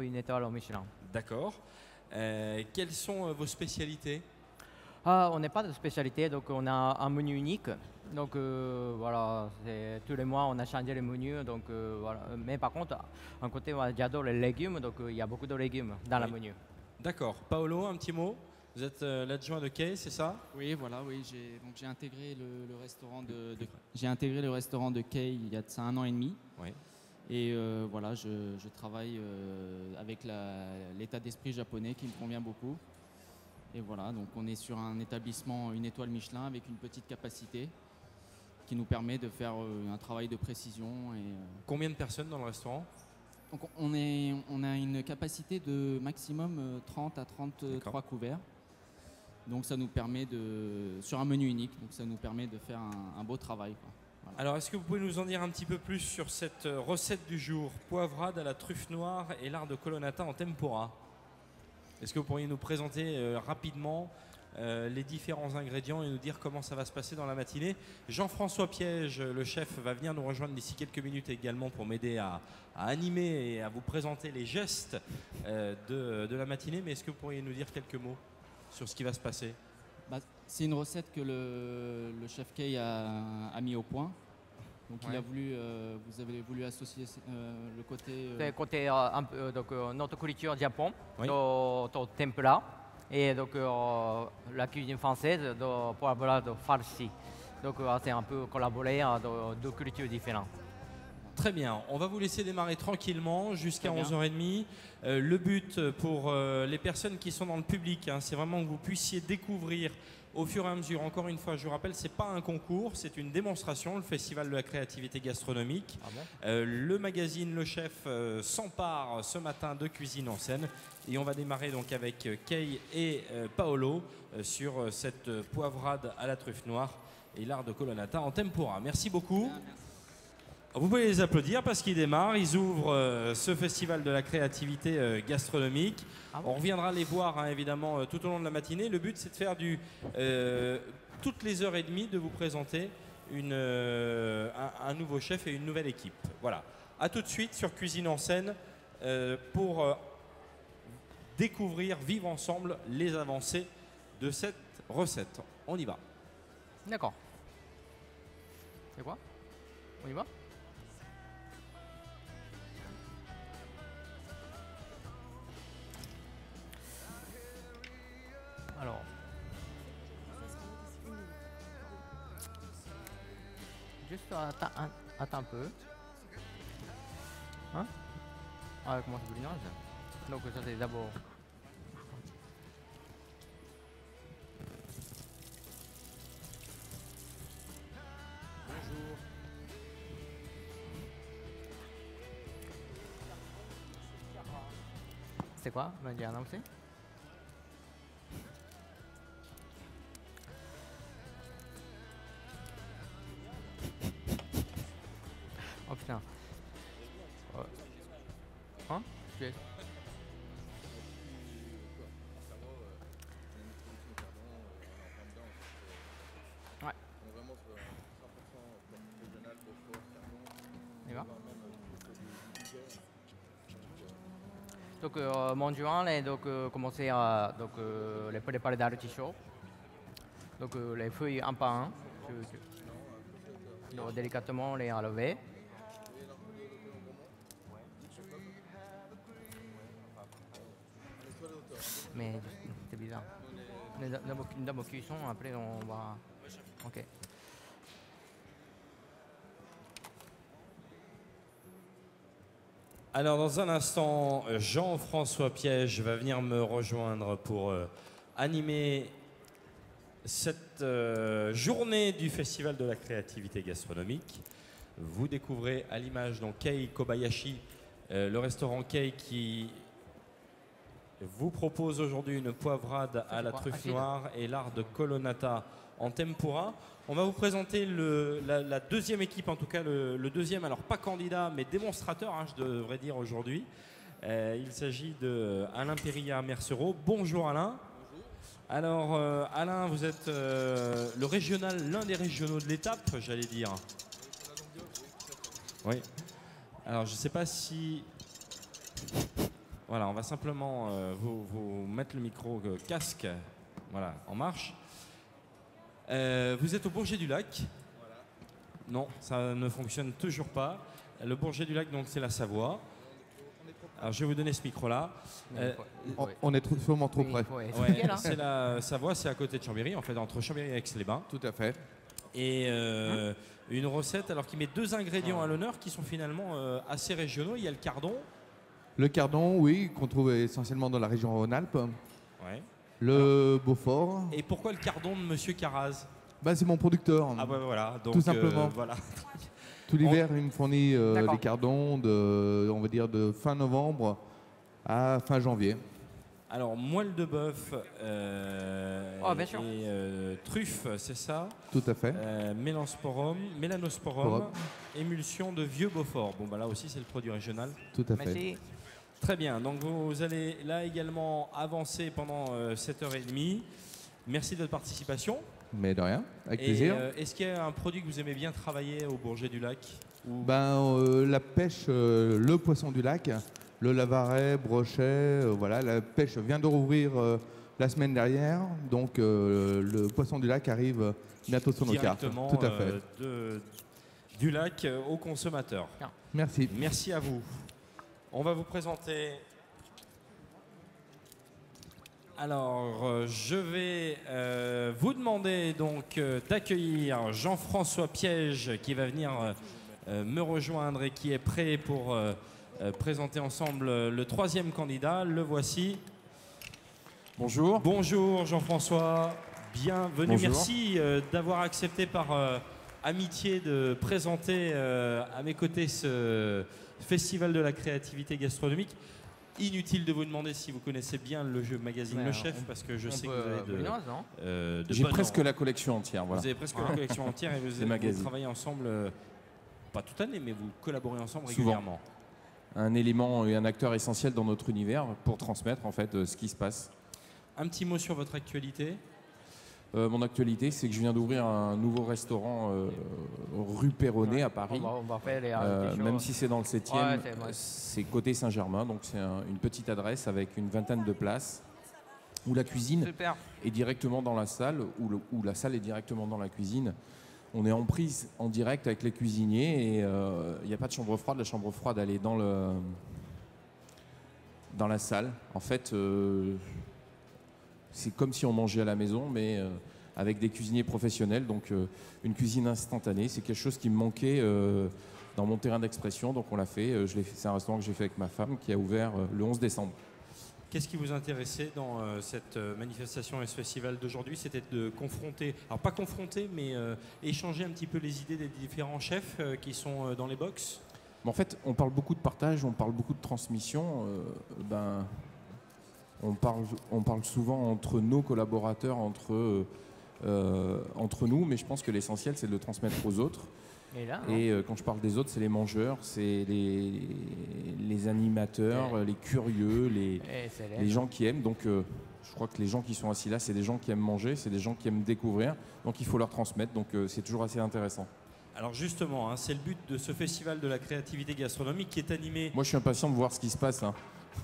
une étoile au Michelin. D'accord. Quelles sont vos spécialités? On n'a pas de spécialité, donc on a un menu unique. Donc voilà, tous les mois on a changé le menu. Donc, voilà. Mais par contre, un côté, moi, j'adore les légumes, donc il y a beaucoup de légumes dans le menu. D'accord. Paolo, un petit mot. Vous êtes l'adjoint de Kay, c'est ça? Oui, voilà, oui, j'ai intégré le restaurant j'ai intégré le restaurant de Kay il y a de ça 1 an et demi. Oui. Et voilà, je travaille avec l'état d'esprit japonais qui me convient beaucoup. Et voilà, donc on est sur un établissement, une étoile Michelin avec une petite capacité qui nous permet de faire un travail de précision. Combien de personnes dans le restaurant? Donc on a une capacité de maximum 30 à 33 couverts. Donc ça nous permet sur un menu unique, donc ça nous permet de faire un beau travail, quoi. Voilà. Alors, est-ce que vous pouvez nous en dire un petit peu plus sur cette recette du jour, poivrade à la truffe noire et lard de colonnata en tempura? Est-ce que vous pourriez nous présenter rapidement les différents ingrédients et nous dire comment ça va se passer dans la matinée? Jean-François Piège, le chef, va venir nous rejoindre d'ici quelques minutes également pour m'aider à animer et à vous présenter les gestes de la matinée. Mais est-ce que vous pourriez nous dire quelques mots sur ce qui va se passer? C'est une recette que le chef Kay a mis au point. Donc il a voulu, vous avez voulu associer le côté... C'est côté un peu, donc, notre culture Japon, Oui. au tempura, et donc la cuisine française de poivrade farci. Donc c'est un peu collaboré de deux cultures différentes. Très bien, on va vous laisser démarrer tranquillement jusqu'à Très bien. 11h30. Le but pour les personnes qui sont dans le public, c'est vraiment que vous puissiez découvrir au fur et à mesure. Encore une fois, je vous rappelle, ce n'est pas un concours, c'est une démonstration, le Festival de la créativité gastronomique. Ah bon? Le magazine Le Chef s'empare ce matin de cuisine en scène. Et on va démarrer donc avec Kay et Paolo sur cette poivrade à la truffe noire et lard de colonnata en tempura. Merci beaucoup. Vous pouvez les applaudir parce qu'ils démarrent, ils ouvrent ce festival de la créativité gastronomique. Ah bon? On reviendra les voir évidemment tout au long de la matinée. Le but c'est de faire toutes les heures et demie de vous présenter un nouveau chef et une nouvelle équipe. Voilà. A tout de suite sur Cuisine en scène pour découvrir, vivre ensemble les avancées de cette recette. On y va. D'accord. C'est quoi? On y va? Alors. Juste attends un peu. Hein? Ah, comment ça bouillonnage? Donc ça c'est d'abord. Bonjour. C'est quoi? J'ai annoncé? Oh putain. Hein? Ouais. Il va. Donc mon juin, donc commencer à les préparer d'artichaut. Donc les feuilles un par un. Donc, délicatement les enlever. Mais c'est bizarre. D'abord cuisson, après on va. Ok. Alors dans un instant, Jean-François Piège va venir me rejoindre pour animer cette journée du Festival de la créativité gastronomique. Vous découvrez à l'image donc Kei Kobayashi, le restaurant Kei qui vous propose aujourd'hui une poivrade à la truffe noire et lard de colonnata en tempura. On va vous présenter la deuxième équipe, en tout cas le deuxième, alors pas candidat mais démonstrateur, je devrais dire aujourd'hui. Il s'agit de Alain Périllard-Mercereau. Bonjour Alain. Bonjour. Alors Alain, vous êtes l'un des régionaux de l'étape, j'allais dire. Oui. Alors je ne sais pas si... Voilà, on va simplement vous mettre le micro casque voilà, en marche. Vous êtes au Bourget du Lac. Non, ça ne fonctionne toujours pas. Le Bourget du Lac, donc c'est la Savoie. Alors je vais vous donner ce micro-là. On est sûrement trop près. Ouais, c'est la Savoie, c'est à côté de Chambéry, en fait, entre Chambéry et Aix-les-Bains. Tout à fait. Et une recette alors qui met 2 ingrédients à l'honneur qui sont finalement assez régionaux. Il y a le cardon. Le cardon, oui, qu'on trouve essentiellement dans la région Rhône-Alpes. Ouais. Le Beaufort. Et pourquoi le cardon de Monsieur Caraz? Bah, c'est mon producteur. Ah bah voilà, donc, tout simplement. voilà. Tout l'hiver, il me fournit des cardons on va dire de fin novembre à fin janvier. Alors, moelle de bœuf bien sûr. et truffe, c'est ça? Tout à fait. Mélanosporum, émulsion de vieux Beaufort. Bon, bah là aussi, c'est le produit régional. Tout à fait. Merci. Très bien, donc vous allez là également avancer pendant 7h30. Merci de votre participation. Mais de rien, avec plaisir. Est-ce qu'il y a un produit que vous aimez bien travailler au Bourget du Lac ou... La pêche, le poisson du lac, le lavaret, brochet, voilà, la pêche vient de rouvrir la semaine dernière, donc le poisson du lac arrive bientôt sur nos cartes. Directement Tout à fait. Du lac aux consommateurs. Merci. Merci à vous. On va vous présenter... Alors, je vais vous demander donc d'accueillir Jean-François Piège qui va venir me rejoindre et qui est prêt pour présenter ensemble le 3e candidat. Le voici. Bonjour. Bonjour Jean-François, bienvenue. Bonjour. Merci d'avoir accepté par amitié de présenter à mes côtés ce Festival de la créativité gastronomique. Inutile de vous demander si vous connaissez bien le jeu magazine Le Chef, parce que je sais que vous avez J'ai presque la collection entière. Voilà. Vous avez presque la collection entière et vous travaillez ensemble, pas toute l'année, mais vous collaborez ensemble régulièrement. Un élément et un acteur essentiel dans notre univers pour transmettre en fait ce qui se passe. Un petit mot sur votre actualité. Mon actualité, c'est que je viens d'ouvrir un nouveau restaurant rue Perronnet à Paris. On va faire les même si c'est dans le 7e, c'est côté Saint-Germain, donc c'est une petite adresse avec une vingtaine de places où la cuisine est directement dans la salle, où la salle est directement dans la cuisine. On est en prise en direct avec les cuisiniers et il n'y a pas de chambre froide. La chambre froide, elle est dans la salle. En fait, c'est comme si on mangeait à la maison, mais avec des cuisiniers professionnels. Donc une cuisine instantanée, c'est quelque chose qui me manquait dans mon terrain d'expression. Donc on l'a fait. C'est un restaurant que j'ai fait avec ma femme qui a ouvert le 11 décembre. Qu'est-ce qui vous intéressait dans cette manifestation et ce festival d'aujourd'hui? C'était de confronter, alors pas confronter, mais échanger un petit peu les idées des différents chefs qui sont dans les box. En fait, on parle beaucoup de partage, on parle beaucoup de transmission. On parle souvent entre nos collaborateurs, entre nous, mais je pense que l'essentiel, c'est de le transmettre aux autres. Et quand je parle des autres, c'est les mangeurs, c'est les animateurs, les curieux, les gens qui aiment. Donc je crois que les gens qui sont assis là, c'est des gens qui aiment manger, c'est des gens qui aiment découvrir. Donc il faut leur transmettre, donc c'est toujours assez intéressant. Alors justement, c'est le but de ce festival de la créativité gastronomique qui est animé... Moi je suis impatient de voir ce qui se passe.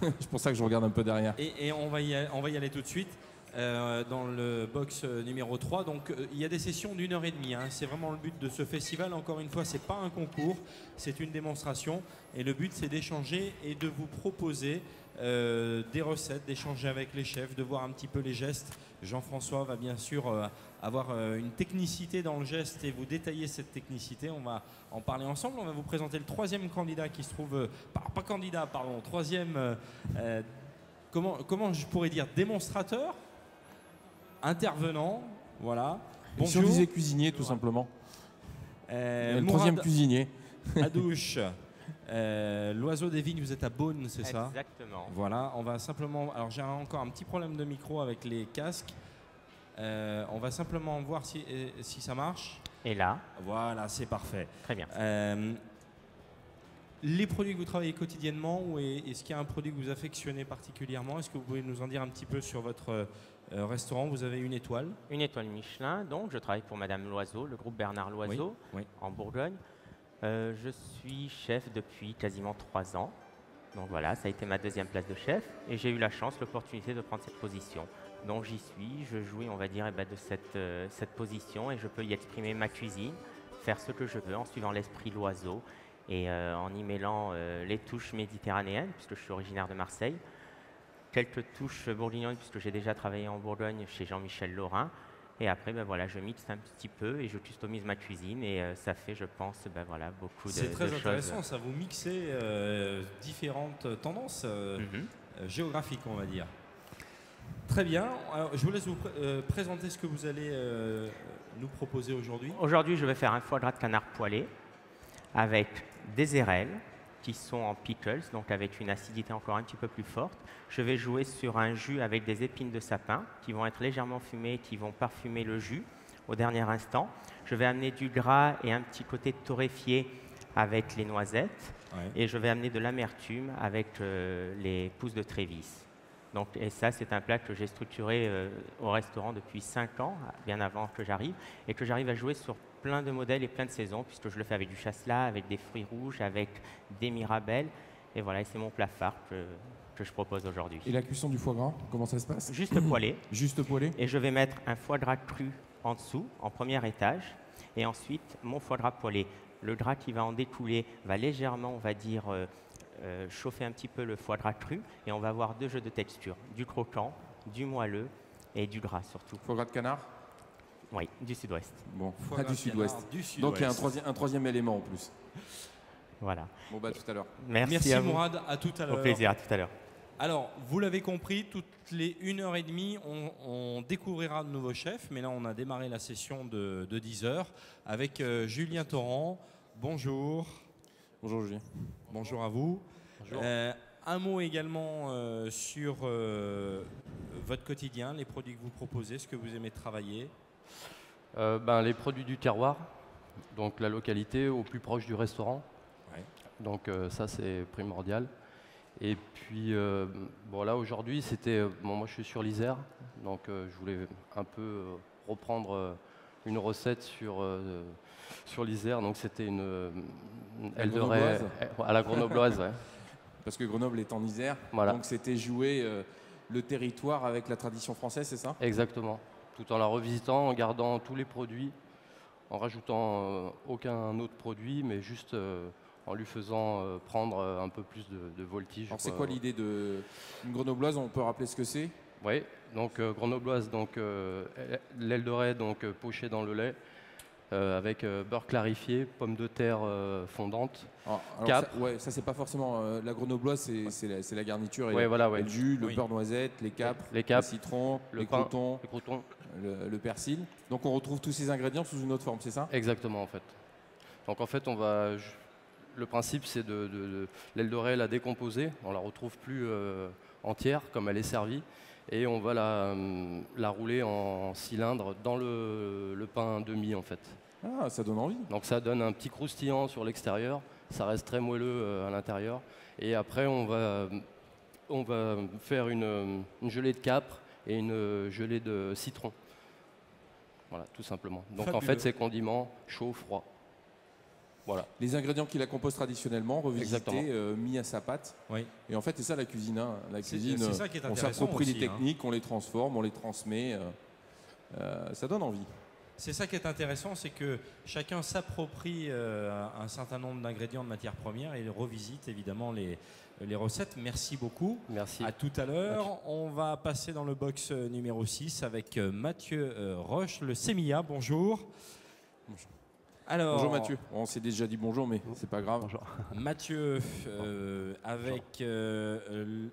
C'est pour ça que je regarde un peu derrière. Et on va y aller tout de suite. Dans le box numéro 3. Donc il y a des sessions d'1h30. C'est vraiment le but de ce festival. Encore une fois, c'est pas un concours, c'est une démonstration. Et le but, c'est d'échanger et de vous proposer des recettes, d'échanger avec les chefs, de voir un petit peu les gestes. Jean-François va bien sûr avoir une technicité dans le geste et vous détailler cette technicité. On va en parler ensemble. On va vous présenter le 3e candidat qui se trouve... pas candidat, pardon. 3e... comment je pourrais dire, démonstrateur, intervenant, voilà. Bonjour. Si on disait cuisinier, tout simplement. Le 3e cuisinier. Adouche, l'oiseau des vignes, vous êtes à Beaune, c'est ça? Exactement. Voilà, on va simplement... Alors j'ai encore un petit problème de micro avec les casques. On va simplement voir si ça marche. Et là? Voilà, c'est parfait. Très bien. Les produits que vous travaillez quotidiennement, ou est-ce qu'il y a un produit que vous affectionnez particulièrement? Est-ce que vous pouvez nous en dire un petit peu sur votre restaurant? Vous avez une étoile. Une étoile Michelin, donc je travaille pour Madame Loiseau, le groupe Bernard Loiseau, oui. en Bourgogne. Je suis chef depuis quasiment 3 ans. Donc voilà, ça a été ma deuxième place de chef et j'ai eu la chance, l'opportunité de prendre cette position. Donc j'y suis, je jouis, on va dire, de cette position et je peux y exprimer ma cuisine, faire ce que je veux en suivant l'esprit l'oiseau et en y mêlant les touches méditerranéennes, puisque je suis originaire de Marseille, quelques touches bourguignonnes, puisque j'ai déjà travaillé en Bourgogne chez Jean-Michel Laurin. Et après, voilà, je mixe un petit peu et je customise ma cuisine et ça fait, je pense, voilà, beaucoup de choses. C'est très intéressant, ça vous mixez différentes tendances géographiques, on va dire. Très bien. Alors, je vous laisse vous présenter ce que vous allez nous proposer aujourd'hui. Aujourd'hui, je vais faire un foie gras de canard poêlé avec des érelles qui sont en pickles, donc avec une acidité encore un petit peu plus forte. Je vais jouer sur un jus avec des épines de sapin qui vont être légèrement fumées, qui vont parfumer le jus au dernier instant. Je vais amener du gras et un petit côté torréfié avec les noisettes. Ouais. Et je vais amener de l'amertume avec les pousses de Trévis. Donc, et ça, c'est un plat que j'ai structuré au restaurant depuis 5 ans, bien avant que j'arrive, et que j'arrive à jouer sur plein de modèles et plein de saisons, puisque je le fais avec du chasselas, avec des fruits rouges, avec des mirabelles. Et voilà, et c'est mon plat phare que je propose aujourd'hui. Et la cuisson du foie gras, comment ça se passe? Juste poêlé. Juste poêlé. Et je vais mettre un foie gras cru en dessous, en premier étage, et ensuite mon foie gras poêlé. Le gras qui va en découler va légèrement, on va dire, chauffer un petit peu le foie gras cru, et on va avoir 2 jeux de texture, du croquant, du moelleux et du gras surtout. Foie gras de canard? Oui, du sud-ouest. Bon, pas du sud-ouest. Donc il y a un troisième élément en plus. Voilà. Bon, bah, tout à l'heure. Merci à Mourad, à tout à l'heure. Au plaisir, à tout à l'heure. Alors, vous l'avez compris, toutes les 1h30, on découvrira de nouveaux chefs, mais là, on a démarré la session de 10h avec Julien Torrent. Bonjour. Bonjour, Julien. Bonjour à vous. Bonjour. Un mot également sur votre quotidien, les produits que vous proposez, ce que vous aimez travailler. Les produits du terroir, donc la localité au plus proche du restaurant. Ouais. Donc ça, c'est primordial. Et puis, là, aujourd'hui, c'était... moi, je suis sur l'Isère, donc je voulais un peu reprendre une recette sur l'Isère. Donc, c'était une aile de raie à la grenobloise. Ouais. Parce que Grenoble est en Isère, voilà. Donc c'était jouer le territoire avec la tradition française, c'est ça? Exactement. Tout en la revisitant, en gardant tous les produits, en rajoutant aucun autre produit, mais juste... en lui faisant prendre un peu plus de voltige. Alors c'est quoi l'idée d'une grenobloise? On peut rappeler ce que c'est? Oui, donc grenobloise, donc l'aile de raie donc pochée dans le lait, avec beurre clarifié, pommes de terre fondantes, capre. Ça c'est pas forcément la grenobloise, c'est la garniture et, et le jus, le beurre noisette, les capres, le citron, les croutons, le persil. Donc on retrouve tous ces ingrédients sous une autre forme, c'est ça? Exactement en fait. Donc en fait on va... Le principe, c'est l'aile de raie la décomposer. On la retrouve plus entière comme elle est servie. Et on va la rouler en cylindre dans le pain demi, en fait. Ah, ça donne envie. Donc ça donne un petit croustillant sur l'extérieur. Ça reste très moelleux à l'intérieur. Et après, on va faire une gelée de capre et une gelée de citron. Voilà, tout simplement. Donc en fait, c'est condiments chaud, froid. Voilà. Les ingrédients qui la composent traditionnellement, revisités, mis à sa pâte. Oui. Et en fait, c'est ça la cuisine. Hein. La cuisine, c'est ça qui est on s'approprie les techniques, on les transforme, on les transmet. Ça donne envie. C'est ça qui est intéressant, c'est que chacun s'approprie un certain nombre d'ingrédients de matières premières et revisite évidemment les recettes. Merci beaucoup. Merci. À tout à l'heure. On va passer dans le box numéro 6 avec Mathieu Roche, le Sémilla. Bonjour. Bonjour. Alors, bonjour Mathieu, on s'est déjà dit bonjour mais c'est pas grave. Bonjour. Mathieu, avec... je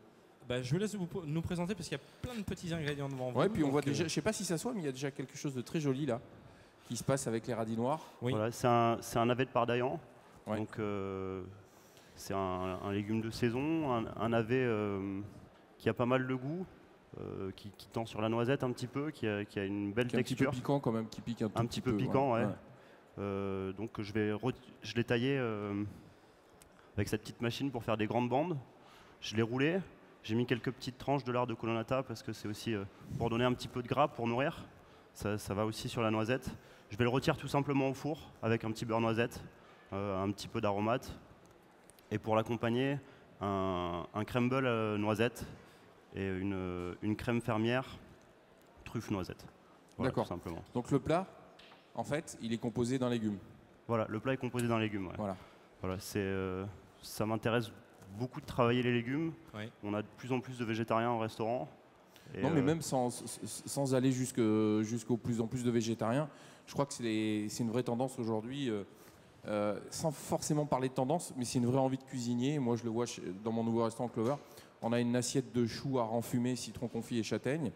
vous laisse nous présenter parce qu'il y a plein de petits ingrédients devant vous. Ouais, puis on voit déjà, je sais pas si ça soit, mais il y a déjà quelque chose de très joli là qui se passe avec les radis noirs. Oui. Voilà, c'est un navet de pardaillan. Ouais. Donc c'est un légume de saison, un navet qui a pas mal de goût. Qui tend sur la noisette un petit peu, qui a une belle texture. Un petit peu piquant quand même, qui pique un petit peu piquant, ouais. Donc je l'ai taillé avec cette petite machine pour faire des grandes bandes. Je l'ai roulé, j'ai mis quelques petites tranches de lard de colonnata parce que c'est aussi pour donner un petit peu de gras, pour nourrir. Ça va aussi sur la noisette. Je vais le retirer tout simplement au four avec un petit beurre noisette, un petit peu d'aromate. Et pour l'accompagner, un crumble noisette et une crème fermière truffe noisette. Voilà, D'accord. tout simplement. Donc le plat, en fait, il est composé d'un légume. Voilà, le plat est composé d'un légume. Ouais. Voilà, ça m'intéresse beaucoup de travailler les légumes. Oui. On a de plus en plus de végétariens au restaurant. Et non, mais même sans aller jusqu'au plus en plus de végétariens, je crois que c'est une vraie tendance aujourd'hui, sans forcément parler de tendance, mais c'est une vraie envie de cuisinier. Moi, je le vois dans mon nouveau restaurant Clover. On a une assiette de choux à renfumer, citron confit et châtaigne.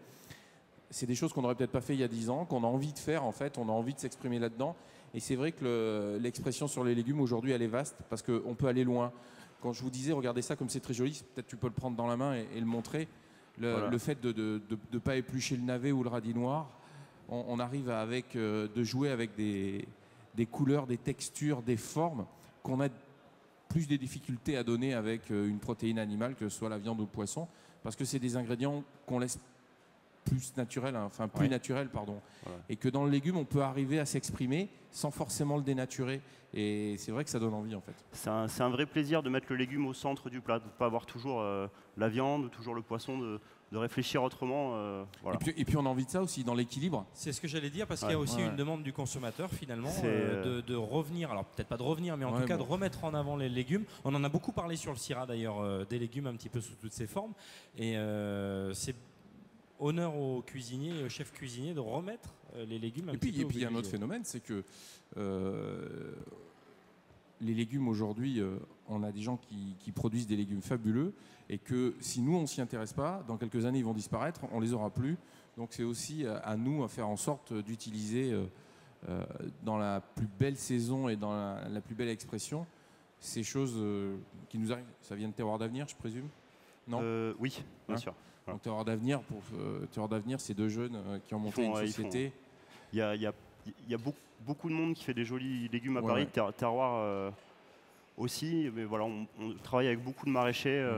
C'est des choses qu'on n'aurait peut-être pas fait il y a 10 ans, qu'on a envie de faire en fait, on a envie de s'exprimer là-dedans. Et c'est vrai que l'expression sur les légumes aujourd'hui, elle est vaste parce qu'on peut aller loin. Quand je vous disais, regardez ça comme c'est très joli, peut-être tu peux le prendre dans la main et le montrer. Le fait de ne pas éplucher le navet ou le radis noir, on arrive de jouer avec des couleurs, des textures, des formes qu'on a plus des difficultés à donner avec une protéine animale, que ce soit la viande ou le poisson, parce que c'est des ingrédients qu'on laisse plus naturels, pardon. Voilà. Et que dans le légume, on peut arriver à s'exprimer sans forcément le dénaturer. Et c'est vrai que ça donne envie en fait. C'est un vrai plaisir de mettre le légume au centre du plat, de ne pas avoir toujours la viande ou toujours le poisson, de réfléchir autrement. Voilà. Et puis on a envie de ça aussi dans l'équilibre. C'est ce que j'allais dire parce qu'il y a aussi une demande du consommateur finalement de revenir, alors peut-être pas de revenir, mais en tout cas de remettre en avant les légumes. On en a beaucoup parlé sur le CIRA d'ailleurs, des légumes un petit peu sous toutes ses formes. Et c'est honneur aux cuisiniers et aux chefs cuisiniers de remettre les légumes un petit peu. Et puis il y a un autre phénomène, c'est que les légumes aujourd'hui, on a des gens qui produisent des légumes fabuleux et que si nous on s'y intéresse pas, dans quelques années ils vont disparaître, on les aura plus. Donc c'est aussi à nous à faire en sorte d'utiliser dans la plus belle saison et dans la plus belle expression ces choses qui nous arrivent. Ça vient de Terroir d'Avenir, je présume? Non? Oui, bien sûr. Voilà. Donc Terroir d'Avenir, c'est deux jeunes qui ont monté une société. Il y a beaucoup de monde qui fait des jolis légumes à Paris. Terroir aussi, mais voilà, on travaille avec beaucoup de maraîchers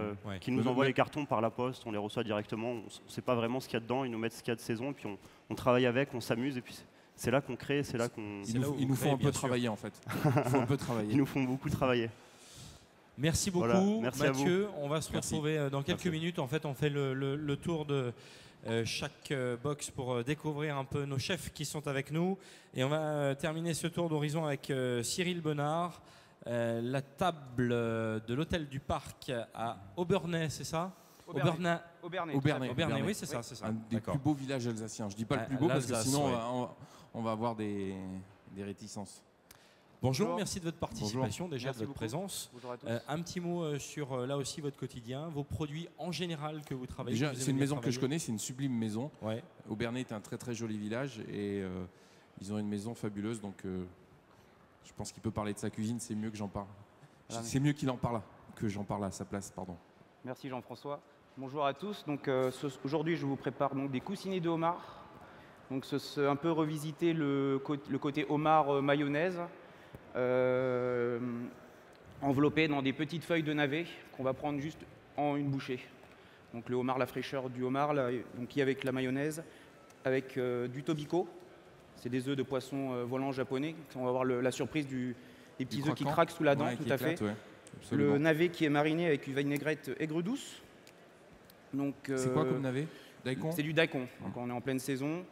qui nous envoient les cartons par la poste, on les reçoit directement, on ne sait pas vraiment ce qu'il y a dedans, ils nous mettent ce qu'il y a de saison, et puis on travaille avec, on s'amuse, et puis c'est là qu'on crée, c'est là qu'on... Ils nous font un peu travailler en fait. Ils nous font beaucoup travailler. Merci beaucoup, voilà, merci Mathieu. On va se retrouver dans quelques minutes. En fait, on fait le tour de chaque box pour découvrir un peu nos chefs qui sont avec nous. Et on va terminer ce tour d'horizon avec Cyril Benard, la table de l'hôtel du Parc à Obernai, c'est ça? Obernai, oui, c'est ça. Un des plus beaux villages alsaciens. Je dis pas le plus beau parce que sinon on va avoir des réticences. Bonjour, merci de votre participation, déjà de votre présence. Bonjour à tous. Un petit mot sur là aussi votre quotidien, vos produits en général que vous travaillez. Déjà, c'est une maison que je connais, c'est une sublime maison. Ouais. Obernai est un très très joli village et ils ont une maison fabuleuse, donc je pense qu'il peut parler de sa cuisine, c'est mieux que j'en parle. C'est mieux qu'il en parle que j'en parle à sa place, pardon. Merci Jean-François. Bonjour à tous. Donc aujourd'hui, je vous prépare donc des coussinets de homard. Donc c'est un peu revisiter le côté homard mayonnaise. Enveloppé dans des petites feuilles de navet qu'on va prendre juste en une bouchée. Donc le homard, la fraîcheur du homard, là, donc qui est avec la mayonnaise, avec du tobiko, c'est des œufs de poisson volant japonais. On va avoir la surprise des petits œufs qui craquent sous la dent, tout à fait. Le navet qui est mariné avec une vinaigrette aigre douce. C'est quoi comme navet? Daikon? C'est du daikon, donc on est en pleine saison.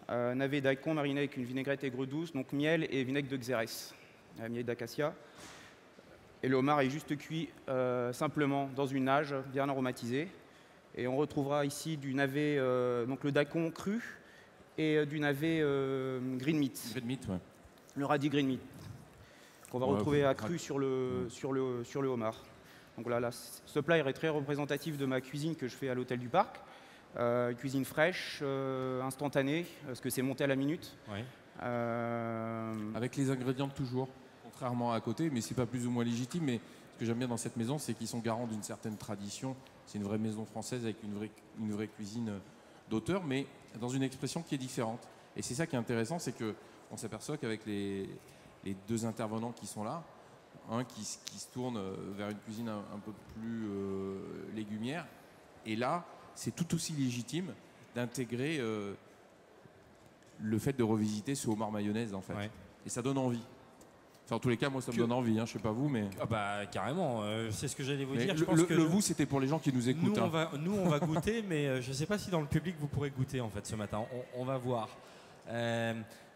Navet daikon mariné avec une vinaigrette aigre douce, donc miel et vinaigre de xérès. Miel d'acacia. Et le homard est juste cuit simplement dans une nage bien aromatisée. Et on retrouvera ici du navet, donc le daikon cru, et du navet green meat. Green meat, ouais. Le radis green meat, qu'on va retrouver à cru sur le homard. Donc là, ce plat est très représentatif de ma cuisine que je fais à l'hôtel du Parc. Cuisine fraîche, instantanée, parce que c'est monté à la minute. Ouais. Avec les ingrédients de toujours, contrairement à côté, mais c'est pas plus ou moins légitime. Mais ce que j'aime bien dans cette maison, c'est qu'ils sont garants d'une certaine tradition. C'est une vraie maison française avec une vraie cuisine d'auteur, mais dans une expression qui est différente. Et c'est ça qui est intéressant, c'est qu'on s'aperçoit qu'avec les deux intervenants qui sont là, un qui se tourne vers une cuisine un peu plus légumière, et là, c'est tout aussi légitime d'intégrer le fait de revisiter ce homard mayonnaise en fait. Ouais. Et ça donne envie. Enfin, en tous les cas, moi, ça me donne envie, hein, je sais pas vous, mais... Ah bah carrément, c'est ce que j'allais vous Mais dire. Le vous, c'était pour les gens qui nous écoutent. Nous, on va goûter, mais je ne sais pas si dans le public, vous pourrez goûter en fait ce matin. On va voir.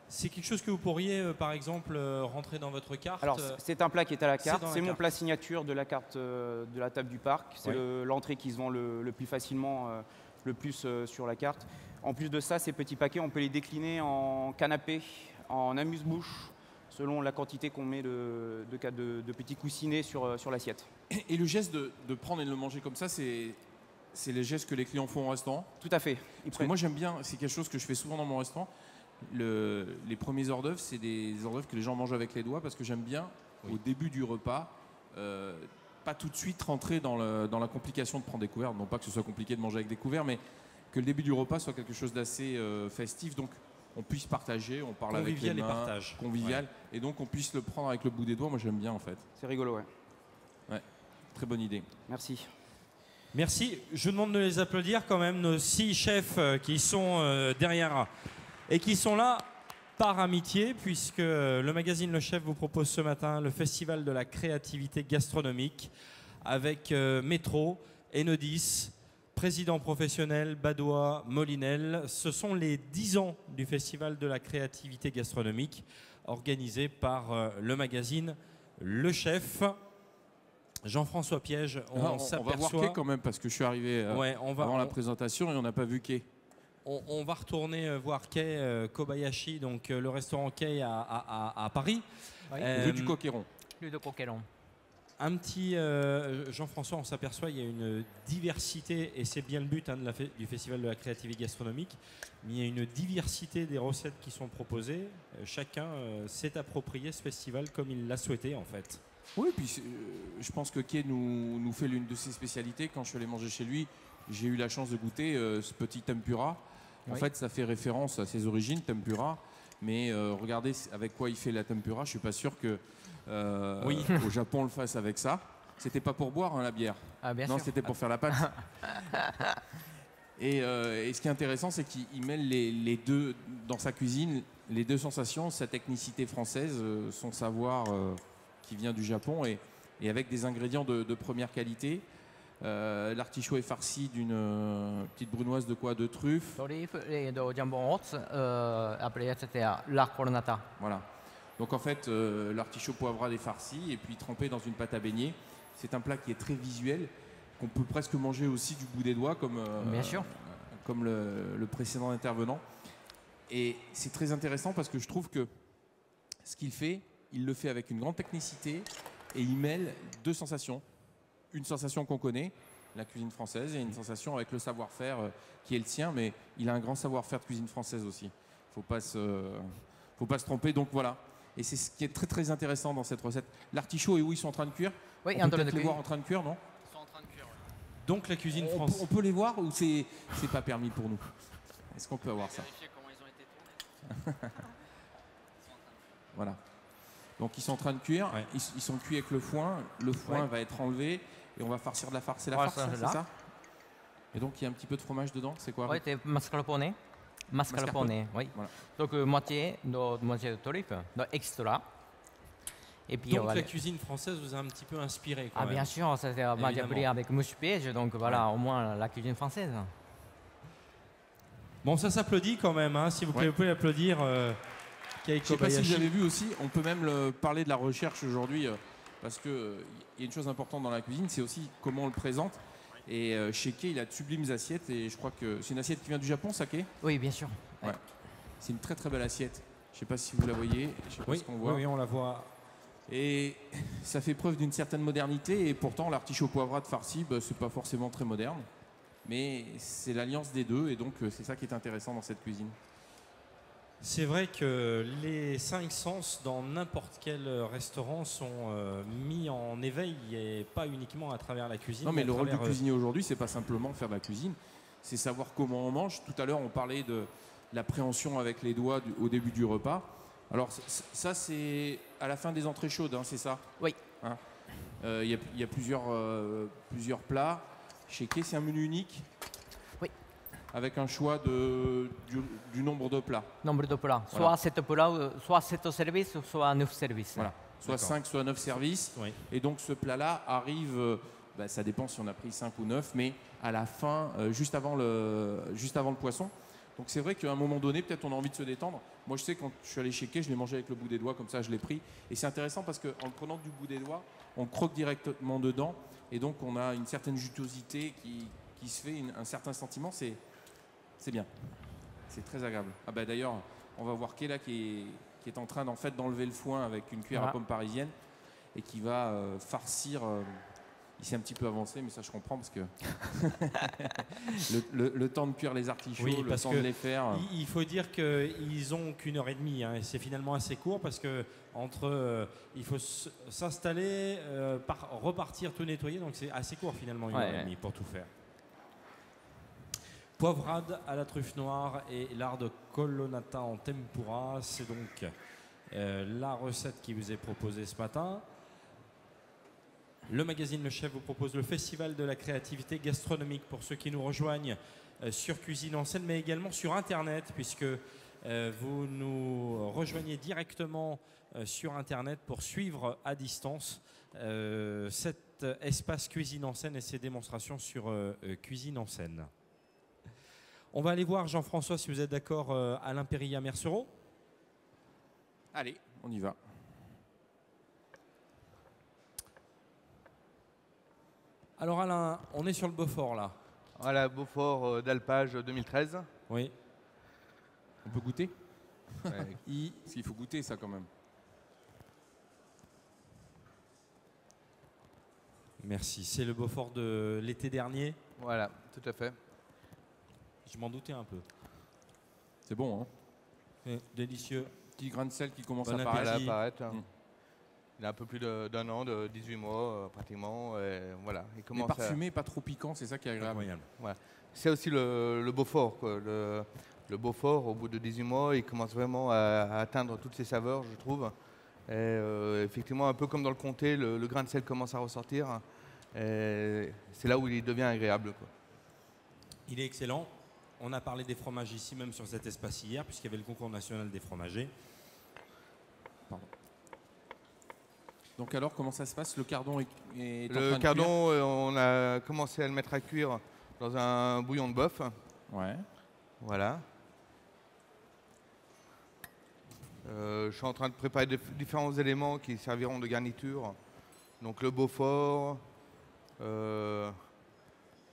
C'est quelque chose que vous pourriez, par exemple, rentrer dans votre carte. Alors, c'est un plat qui est à la carte. C'est mon carte. plat signature de la carte de la table du parc. C'est l'entrée qui se vend le plus facilement, le plus sur la carte. En plus de ça, ces petits paquets, on peut les décliner en canapé, en amuse-bouche, selon la quantité qu'on met de petits coussinets sur l'assiette. Et le geste de prendre et de le manger comme ça, c'est les gestes que les clients font au restaurant? Tout à fait. Parce que moi, j'aime bien, c'est quelque chose que je fais souvent dans mon restaurant. Les premiers hors d'œuvre, c'est des hors d'œuvre que les gens mangent avec les doigts, parce que j'aime bien, au début du repas, pas tout de suite rentrer dans la complication de prendre des couverts. Non pas que ce soit compliqué de manger avec des couverts, mais que le début du repas soit quelque chose d'assez festif. Donc, on puisse partager, on parle avec les mains, convivial, et donc on puisse le prendre avec le bout des doigts. Moi, j'aime bien, en fait. C'est rigolo, ouais. Très bonne idée. Merci. Merci. Je demande de les applaudir quand même, nos 6 chefs qui sont derrière et qui sont là par amitié, puisque le magazine Le Chef vous propose ce matin le Festival de la créativité gastronomique avec Métro, Enedis, président professionnel, Badois, Molinel. Ce sont les 10 ans du Festival de la créativité gastronomique organisé par le magazine Le Chef. Jean-François Piège, on s'aperçoit... On va voir Kay quand même, parce que je suis arrivé avant la présentation et on n'a pas vu Kay. On va retourner voir Kay Kobayashi, donc le restaurant Kay à Paris. Oui. Rue du Coquéron. Rue de Coquéron. Un petit Jean-François, on s'aperçoit il y a une diversité, et c'est bien le but du Festival de la créativité gastronomique, mais il y a une diversité des recettes qui sont proposées. Chacun s'est approprié ce festival comme il l'a souhaité en fait. Oui, puis je pense que Kay nous fait l'une de ses spécialités. Quand je suis allé manger chez lui, j'ai eu la chance de goûter ce petit tempura. En fait, ça fait référence à ses origines, tempura. Mais regardez avec quoi il fait la tempura. Je suis pas sûr que au Japon on le fasse avec ça. C'était pas pour boire, hein, la bière. Ah, bien non, sûr. c'était pour faire la pâte. Et ce qui est intéressant, c'est qu'il mêle les deux dans sa cuisine, les deux sensations, sa technicité française, son savoir qui vient du Japon, et avec des ingrédients de première qualité. L'artichaut est farci d'une petite brunoise de quoi? De truffes. Et de jambon hot, après c'était la coronata. Voilà. Donc en fait, l'artichaut poivrade est farci et puis trempé dans une pâte à beignet. C'est un plat qui est très visuel, qu'on peut presque manger aussi du bout des doigts, comme le précédent intervenant. Et c'est très intéressant parce que je trouve que ce qu'il fait, il le fait avec une grande technicité et il mêle deux sensations. Une sensation qu'on connaît, la cuisine française, et une sensation avec le savoir-faire qui est le sien, mais il a un grand savoir-faire de cuisine française aussi. Faut pas se tromper, donc voilà. Et c'est ce qui est très très intéressant dans cette recette. L'artichaut, et où ils sont en train de cuire? Oui, on peut peut-être les voir en train de cuire, non? Ils sont en train de cuire. Ouais. Donc la cuisine française. On peut les voir ou c'est pas permis pour nous? Est-ce qu'on peut avoir ça? Vérifier comment ils ont été tournés. Voilà. Donc ils sont en train de cuire, ils sont cuits avec le foin va être enlevé et on va farcir de la farce. C'est la farce, c'est ça? Et donc il y a un petit peu de fromage dedans, c'est quoi? Oui, c'est mascarpone. Mascarpone, oui. Voilà. Donc moitié de truffe, extra. Et puis, donc la cuisine française vous a un petit peu inspiré quand même. Bien sûr, j'ai appris avec Monsieur Piège, donc voilà, au moins la cuisine française. Bon, ça s'applaudit quand même, hein, si vous pouvez applaudir. Je ne sais pas si vous avez vu aussi, on peut même parler de la recherche aujourd'hui, parce qu'il y a une chose importante dans la cuisine, c'est aussi comment on le présente. Et chez Kay, il a de sublimes assiettes, et je crois que c'est une assiette qui vient du Japon, ça, Kay? Oui, bien sûr. Ouais. C'est une très très belle assiette. Je ne sais pas si vous la voyez, je sais pas ce qu'on voit. Oui, on la voit. Et ça fait preuve d'une certaine modernité, et pourtant l'artichaut poivrade farci, c'est pas forcément très moderne, mais c'est l'alliance des deux, et donc c'est ça qui est intéressant dans cette cuisine. C'est vrai que les 5 sens dans n'importe quel restaurant sont mis en éveil et pas uniquement à travers la cuisine. Non, mais le rôle du cuisinier aujourd'hui, c'est pas simplement faire de la cuisine, c'est savoir comment on mange. Tout à l'heure, on parlait de l'appréhension avec les doigts au début du repas. Alors ça, c'est à la fin des entrées chaudes, hein, c'est ça? Oui. Il y a plusieurs plats. Chez Kay, c'est un menu unique? Avec un choix du nombre de plats. Nombre de plats. Voilà. Soit 7 plats, soit 7 services, soit 9 services. Voilà. soit 5, soit 9 services. Oui. Et donc ce plat-là arrive, ça dépend si on a pris 5 ou 9, mais à la fin, juste avant le poisson. Donc c'est vrai qu'à un moment donné, peut-être on a envie de se détendre. Moi je sais, quand je suis allé chez Quai, je l'ai mangé avec le bout des doigts, comme ça je l'ai pris. Et c'est intéressant parce qu'en le prenant du bout des doigts, on croque directement dedans. Et donc on a une certaine jutosité qui se fait, un certain sentiment. C'est bien. C'est très agréable. Ah bah d'ailleurs, on va voir Quai là qui est en train d'enlever le foin avec une cuillère à pomme parisienne et qui va farcir. Il s'est un petit peu avancé, mais ça je comprends parce que le temps de cuire les artichauts, le temps de les faire. Il faut dire qu'ils ont qu'une heure et demie, et c'est finalement assez court parce que il faut s'installer, repartir, tout nettoyer, donc c'est assez court finalement, une heure et demie pour tout faire. Poivrade à la truffe noire et lard de colonnata en tempura, c'est donc la recette qui vous est proposée ce matin. Le magazine Le Chef vous propose le Festival de la créativité gastronomique pour ceux qui nous rejoignent sur Cuisine en Scène, mais également sur Internet, puisque vous nous rejoignez directement sur Internet pour suivre à distance cet espace Cuisine en Scène et ses démonstrations sur Cuisine en Scène. On va aller voir, Jean-François, si vous êtes d'accord, Alain Périlla Mercereau. Allez, on y va. Alors Alain, on est sur le Beaufort là. Voilà, Beaufort d'alpage 2013. Oui. On peut goûter? Ouais. Parce qu'il faut goûter ça quand même. Merci. C'est le Beaufort de l'été dernier. Voilà, tout à fait. Je m'en doutais un peu. C'est bon, hein? Délicieux. Petit grain de sel qui commence Bon à appétit. apparaître. Il a un peu plus d'un an, de 18 mois pratiquement. Et voilà, il Mais commence parfumé, pas trop piquant, c'est ça qui est agréable. Voilà. C'est aussi le Beaufort, quoi. Le Beaufort, au bout de 18 mois, il commence vraiment à atteindre toutes ses saveurs, je trouve. Et, effectivement, un peu comme dans le comté, le grain de sel commence à ressortir. C'est là où il devient agréable, quoi. Il est excellent. On a parlé des fromages ici, même sur cet espace hier, puisqu'il y avait le concours national des fromagers. Pardon. Donc alors, comment ça se passe? Le cardon est en train Le de cardon, on a commencé à le mettre à cuire dans un bouillon de bœuf. Ouais. Voilà. Je suis en train de préparer différents éléments qui serviront de garniture. Donc le Beaufort,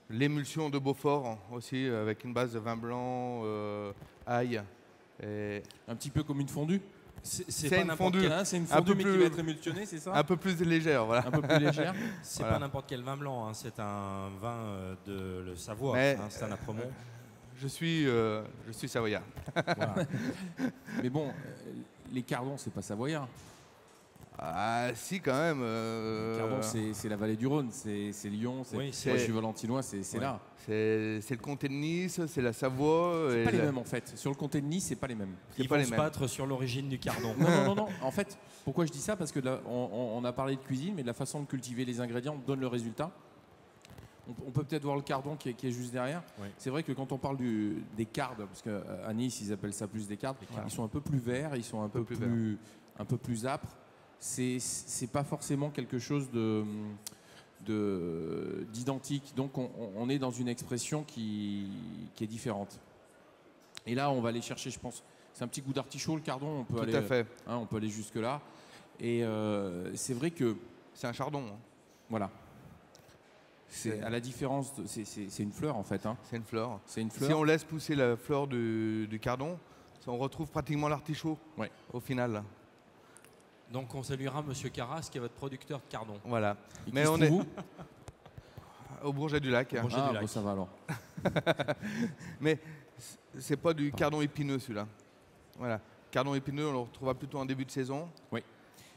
l'émulsion de Beaufort aussi, avec une base de vin blanc, ail. Et un petit peu comme une fondue? C'est une fondue, c'est une fondue mais qui va être émulsionnée, c'est ça? Un peu plus légère, voilà. Un peu plus légère. C'est voilà. pas n'importe quel vin blanc, hein. C'est un vin de le Savoie, c'est un Apremont. Je suis savoyard. Voilà. Mais bon, les cardons, c'est pas savoyard. Ah si, quand même. Cardon, c'est la vallée du Rhône, c'est Lyon. Oui, moi, je suis valentinois, c'est là. C'est le comté de Nice, c'est la Savoie. C'est pas les mêmes en fait. Sur le comté de Nice, c'est pas les mêmes. Ils vont se battre sur l'origine du cardon. Non. En fait, pourquoi je dis ça? Parce que là, on a parlé de cuisine, mais de la façon de cultiver les ingrédients donne le résultat. On peut peut-être voir le cardon qui est juste derrière. Oui. C'est vrai que quand on parle des cardes, parce qu'à Nice, ils appellent ça plus des cardes, ils sont un peu plus verts, ils sont un peu plus âpres. C'est pas forcément quelque chose d'identique. Donc on est dans une expression qui est différente. Et là, on va aller chercher, je pense, c'est un petit goût d'artichaut, le cardon. On peut Tout à fait. On peut aller jusque là. Et c'est vrai que c'est un chardon. Hein. Voilà. À la différence, c'est une fleur en fait. Hein. C'est une fleur. C'est une fleur. Si on laisse pousser la fleur du cardon, on retrouve pratiquement l'artichaut au final. Donc on saluera Monsieur Carras, qui est votre producteur de cardon. Voilà. Et mais on est où? Au Bourget du Lac. Bon, ça va alors. Mais c'est pas du cardon épineux celui-là. Voilà. Cardon épineux, on le retrouvera plutôt en début de saison. Oui.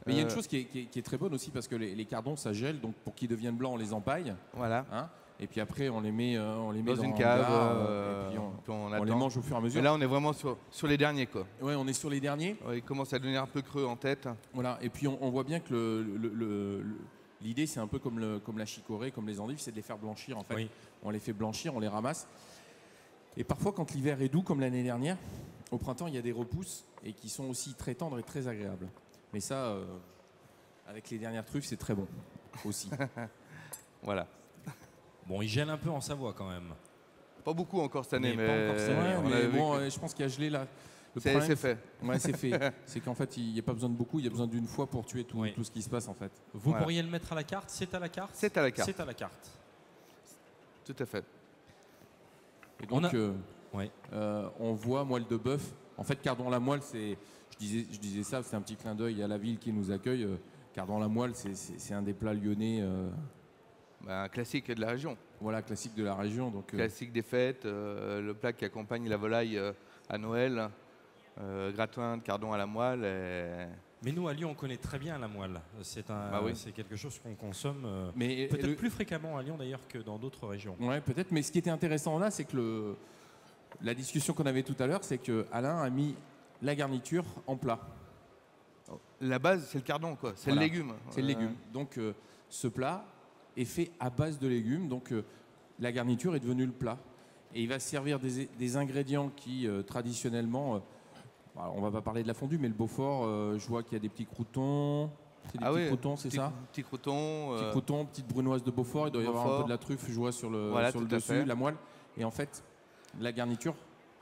Mais il y a une chose qui est très bonne aussi, parce que les cardons, ça gèle, donc pour qu'ils deviennent blancs, on les empaille. Voilà. Hein, et puis après, on les met dans une cave, et puis on les mange au fur et à mesure. Et là, on est vraiment sur les derniers, quoi. Ouais, on est sur les derniers. Ouais, il commence à devenir un peu creux en tête. Voilà. Et puis on voit bien que l'idée, c'est un peu comme la chicorée, comme les endives, c'est de les faire blanchir en fait. Oui. On les fait blanchir, on les ramasse. Et parfois, quand l'hiver est doux, comme l'année dernière, au printemps, il y a des repousses et qui sont aussi très tendres et très agréables. Mais ça, Avec les dernières truffes, c'est très bon aussi. Voilà. Bon, il gèle un peu en Savoie quand même. Pas beaucoup encore cette année, Mais pas encore cette année, on Mais avait vu bon, que je pense qu'il y a gelé là. c'est fait. Ouais, c'est fait. C'est qu'en fait, il n'y a pas besoin de beaucoup, il y a besoin d'une fois pour tuer tout ce qui se passe en fait. Vous Voilà. pourriez le mettre à la carte? C'est à la carte? C'est à la carte. C'est à la carte. Tout à fait. Et donc, Ouais. on voit moelle de bœuf. En fait, Cardon-la-Moelle, c'est, je disais ça, c'est un petit clin d'œil à la ville qui nous accueille. Cardon-la-Moelle, c'est un des plats lyonnais. Un classique de la région. Voilà, classique de la région. Donc, Classique des fêtes, le plat qui accompagne la volaille à Noël, gratin de cardon à la moelle. Mais nous, à Lyon, on connaît très bien la moelle. C'est c'est quelque chose qu'on consomme mais peut-être plus fréquemment à Lyon d'ailleurs que dans d'autres régions. Ouais, peut-être. Mais ce qui était intéressant là, c'est que la discussion qu'on avait tout à l'heure, c'est que Alain a mis la garniture en plat. La base, c'est le cardon, quoi. C'est Voilà. le légume. C'est le légume. Donc, ce plat est fait à base de légumes. Donc, la garniture est devenue le plat. Et il va servir des ingrédients qui, traditionnellement, on va pas parler de la fondue, mais le Beaufort, je vois qu'il y a des petits croûtons. C'est des petits croûtons, c'est ça? Petits croûtons. Petits croûtons, petite brunoise de Beaufort. Il doit y avoir un peu de la truffe, je vois, sur le, Voilà, sur le tout à dessus, fait. la moelle. Et en fait, la garniture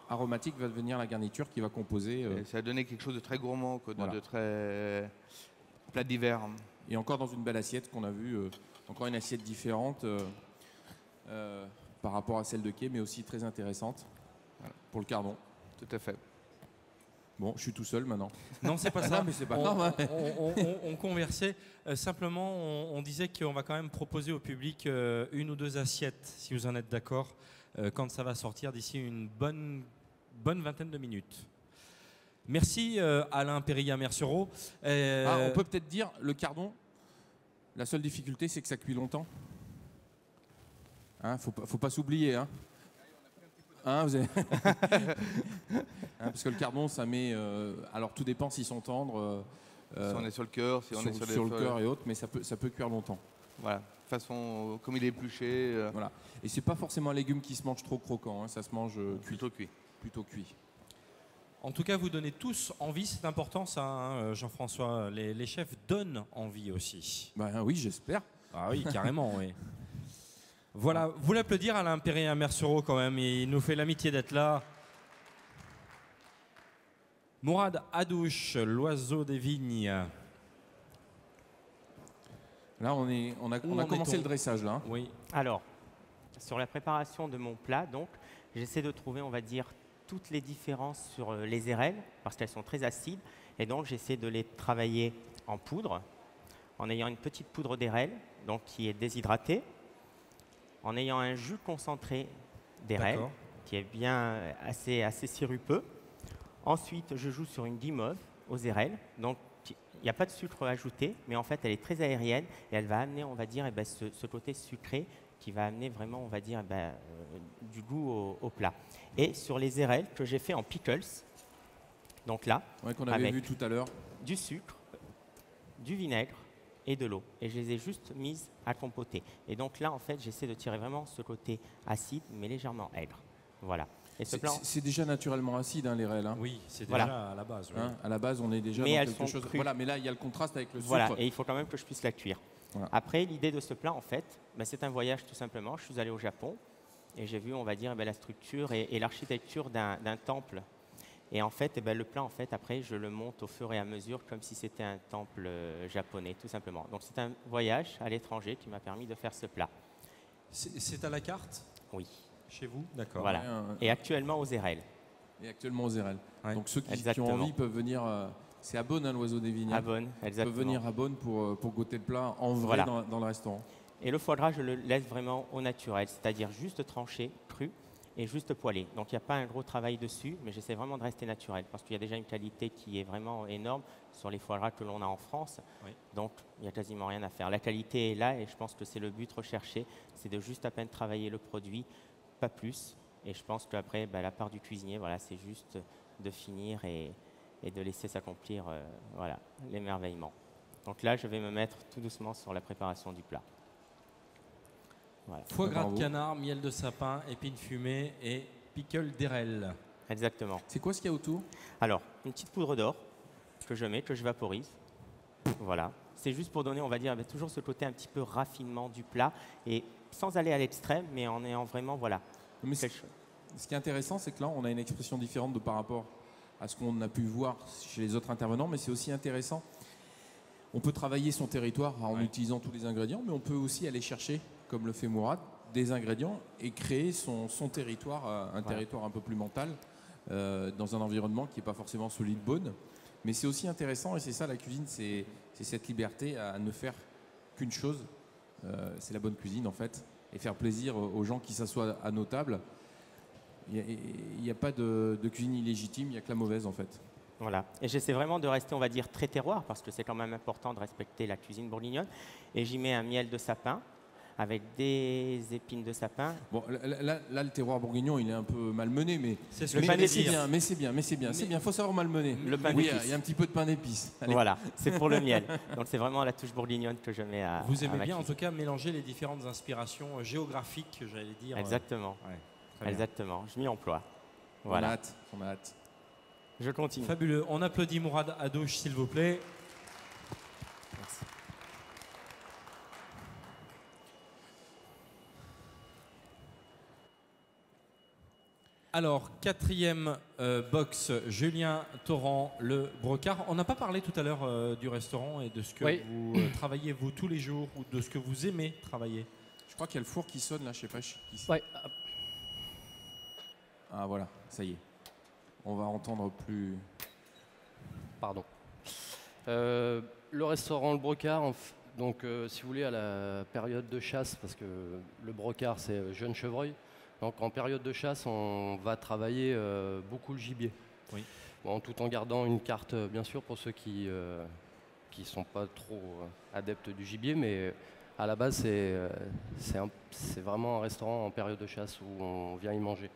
aromatique va devenir la garniture qui va composer. Et ça a donné quelque chose de très gourmand, quoi, Voilà. de très plat d'hiver. Et encore dans une belle assiette qu'on a vue, encore une assiette différente par rapport à celle de quai, mais aussi très intéressante pour le cardon. Tout à fait. Bon, je suis tout seul maintenant. Non, c'est pas ça. Non, mais c'est pas grave. On conversait. Simplement, on disait qu'on va quand même proposer au public une ou deux assiettes, si vous en êtes d'accord, quand ça va sortir d'ici une bonne vingtaine de minutes. Merci Alain Périlla-Mercereau. On peut peut-être dire, le cardon, la seule difficulté, c'est que ça cuit longtemps. Hein, faut pas s'oublier. Hein. Vous avez... parce que le cardon, ça met... alors tout dépend s'ils sont tendres. Si on est sur le cœur, si on est sur le cœur et autres, mais ça peut cuire longtemps. Voilà, de façon comme il est épluché. Voilà. Et c'est pas forcément un légume qui se mange trop croquant, hein, ça se mange plutôt cuit. Plutôt cuit. En tout cas, vous donnez tous envie, c'est important ça, hein, Jean-François. Les chefs donnent envie aussi. Oui, j'espère. Ah oui, carrément, oui. Voilà, vous l'applaudir Alain Périlla-Mercereau quand même, il nous fait l'amitié d'être là. Mourad Hadouche, l'oiseau des vignes. Là, on a commencé le dressage, là. Oui. Alors, sur la préparation de mon plat, donc, j'essaie de trouver, on va dire, toutes les différences sur les érelles, parce qu'elles sont très acides, et donc j'essaie de les travailler en poudre, en ayant une petite poudre d'érelle, donc qui est déshydratée, en ayant un jus concentré d'érelle, qui est bien assez sirupeux. Ensuite, je joue sur une guimauve aux érelles, donc il n'y a pas de sucre ajouté, mais en fait, elle est très aérienne et elle va amener, on va dire, ce côté sucré qui va amener vraiment, on va dire, du goût au plat. Et sur les érelles que j'ai fait en pickles, donc là, qu'on avait vu tout à l'heure, du sucre, du vinaigre et de l'eau. Et je les ai juste mises à compoter. Et donc là, en fait, j'essaie de tirer vraiment ce côté acide, mais légèrement aigre. Voilà. C'est déjà naturellement acide, hein, les rêles. Hein. Oui, c'est déjà à la base. Oui. À la base, on est déjà mais dans quelque chose. Voilà, mais là, il y a le contraste avec le sucre. Voilà, et il faut quand même que je puisse la cuire. Voilà. Après, l'idée de ce plat, en fait, c'est un voyage tout simplement. Je suis allé au Japon et j'ai vu, on va dire, la structure et l'architecture d'un temple. Et en fait, le plat, en fait, après, je le monte au fur et à mesure comme si c'était un temple japonais, tout simplement. Donc, c'est un voyage à l'étranger qui m'a permis de faire ce plat. C'est à la carte? Oui. Chez vous? D'accord. Voilà. Et actuellement aux érelles. Et actuellement aux érelles. Ouais. Donc, ceux qui ont envie peuvent venir... c'est à Beaune, hein, l'oiseau des vignes. À Beaune, exactement. Ils peuvent venir à Beaune pour goûter le plat en vrai dans le restaurant. Et le foie gras, je le laisse vraiment au naturel, c'est-à-dire juste tranché, cru, et juste poêlé. Donc il n'y a pas un gros travail dessus, mais j'essaie vraiment de rester naturel parce qu'il y a déjà une qualité qui est vraiment énorme sur les foie gras que l'on a en France. Oui. Donc il n'y a quasiment rien à faire. La qualité est là et je pense que c'est le but recherché, c'est de juste à peine travailler le produit, pas plus. Et je pense qu'après, la part du cuisinier, voilà, c'est juste de finir et de laisser s'accomplir l'émerveillement. Donc là, je vais me mettre tout doucement sur la préparation du plat. Voilà. Foie gras de canard, miel de sapin, épines fumées et pickle d'érelle. Exactement. C'est quoi ce qu'il y a autour? Alors, une petite poudre d'or que je mets, que je vaporise. Voilà. c'est juste pour donner, on va dire, toujours ce côté un petit peu raffinement du plat, et sans aller à l'extrême, mais en ayant vraiment, voilà, quelque chose. Ce qui est intéressant, c'est que là, on a une expression différente par rapport à ce qu'on a pu voir chez les autres intervenants, mais c'est aussi intéressant. On peut travailler son territoire en utilisant tous les ingrédients, mais on peut aussi aller chercher, comme le fait Mourad, des ingrédients et créer son territoire, un territoire un peu plus mental, dans un environnement qui n'est pas forcément solide bone. Mais c'est aussi intéressant, et c'est ça la cuisine, c'est cette liberté à ne faire qu'une chose, c'est la bonne cuisine en fait, et faire plaisir aux gens qui s'assoient à nos tables. Il n'y a pas de cuisine illégitime, il n'y a que la mauvaise en fait. Voilà, et j'essaie vraiment de rester, on va dire, très terroir, parce que c'est quand même important de respecter la cuisine bourguignonne. Et j'y mets un miel de sapin, avec des épines de sapin. Bon, là, le terroir bourguignon, il est un peu malmené, mais c'est bien, c'est bien. Il faut savoir malmener. Oui, il y a un petit peu de pain d'épices. Voilà, c'est pour le miel. Donc c'est vraiment la touche bourguignonne que je mets à Vous aimez à bien, en tout cas, mélanger les différentes inspirations géographiques, j'allais dire. Exactement. Exactement, je m'y emploie. Voilà. On a hâte. Je continue. Fabuleux. On applaudit Mourad Hadouche, s'il vous plaît. Merci. Alors, quatrième box, Julien Torrent, le brocard. On n'a pas parlé tout à l'heure du restaurant et de ce que vous travaillez, vous, tous les jours, ou de ce que vous aimez travailler. Je crois qu'il y a le four qui sonne, là, je sais pas. Ah, voilà, ça y est. On va entendre plus... Pardon. Le restaurant Le Brocard, donc si vous voulez, à la période de chasse, parce que le brocard, c'est jeune chevreuil, donc en période de chasse, on va travailler beaucoup le gibier. Oui. Bon, tout en gardant une carte, bien sûr, pour ceux qui ne sont pas trop adeptes du gibier, mais à la base, c'est vraiment un restaurant en période de chasse où on vient y manger.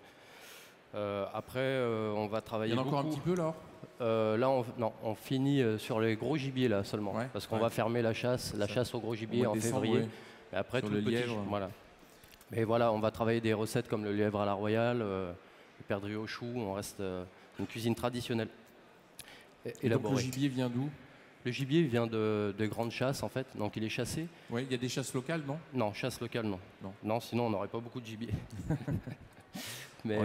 Après, on va travailler. Il y en a encore un petit peu là. Là, on finit sur les gros gibiers là seulement, parce qu'on va fermer la chasse au gros gibier en février. Et après sur tout le petit, lièvre. voilà. Mais voilà, on va travailler des recettes comme le lièvre à la royale, le perdrix au chou. On reste une cuisine traditionnelle. Donc le gibier vient d'où? Le gibier vient de grandes chasses en fait, donc il est chassé. Oui, il y a des chasses locales, non? Non, chasse locale, non. Non, sinon on n'aurait pas beaucoup de gibier. Mais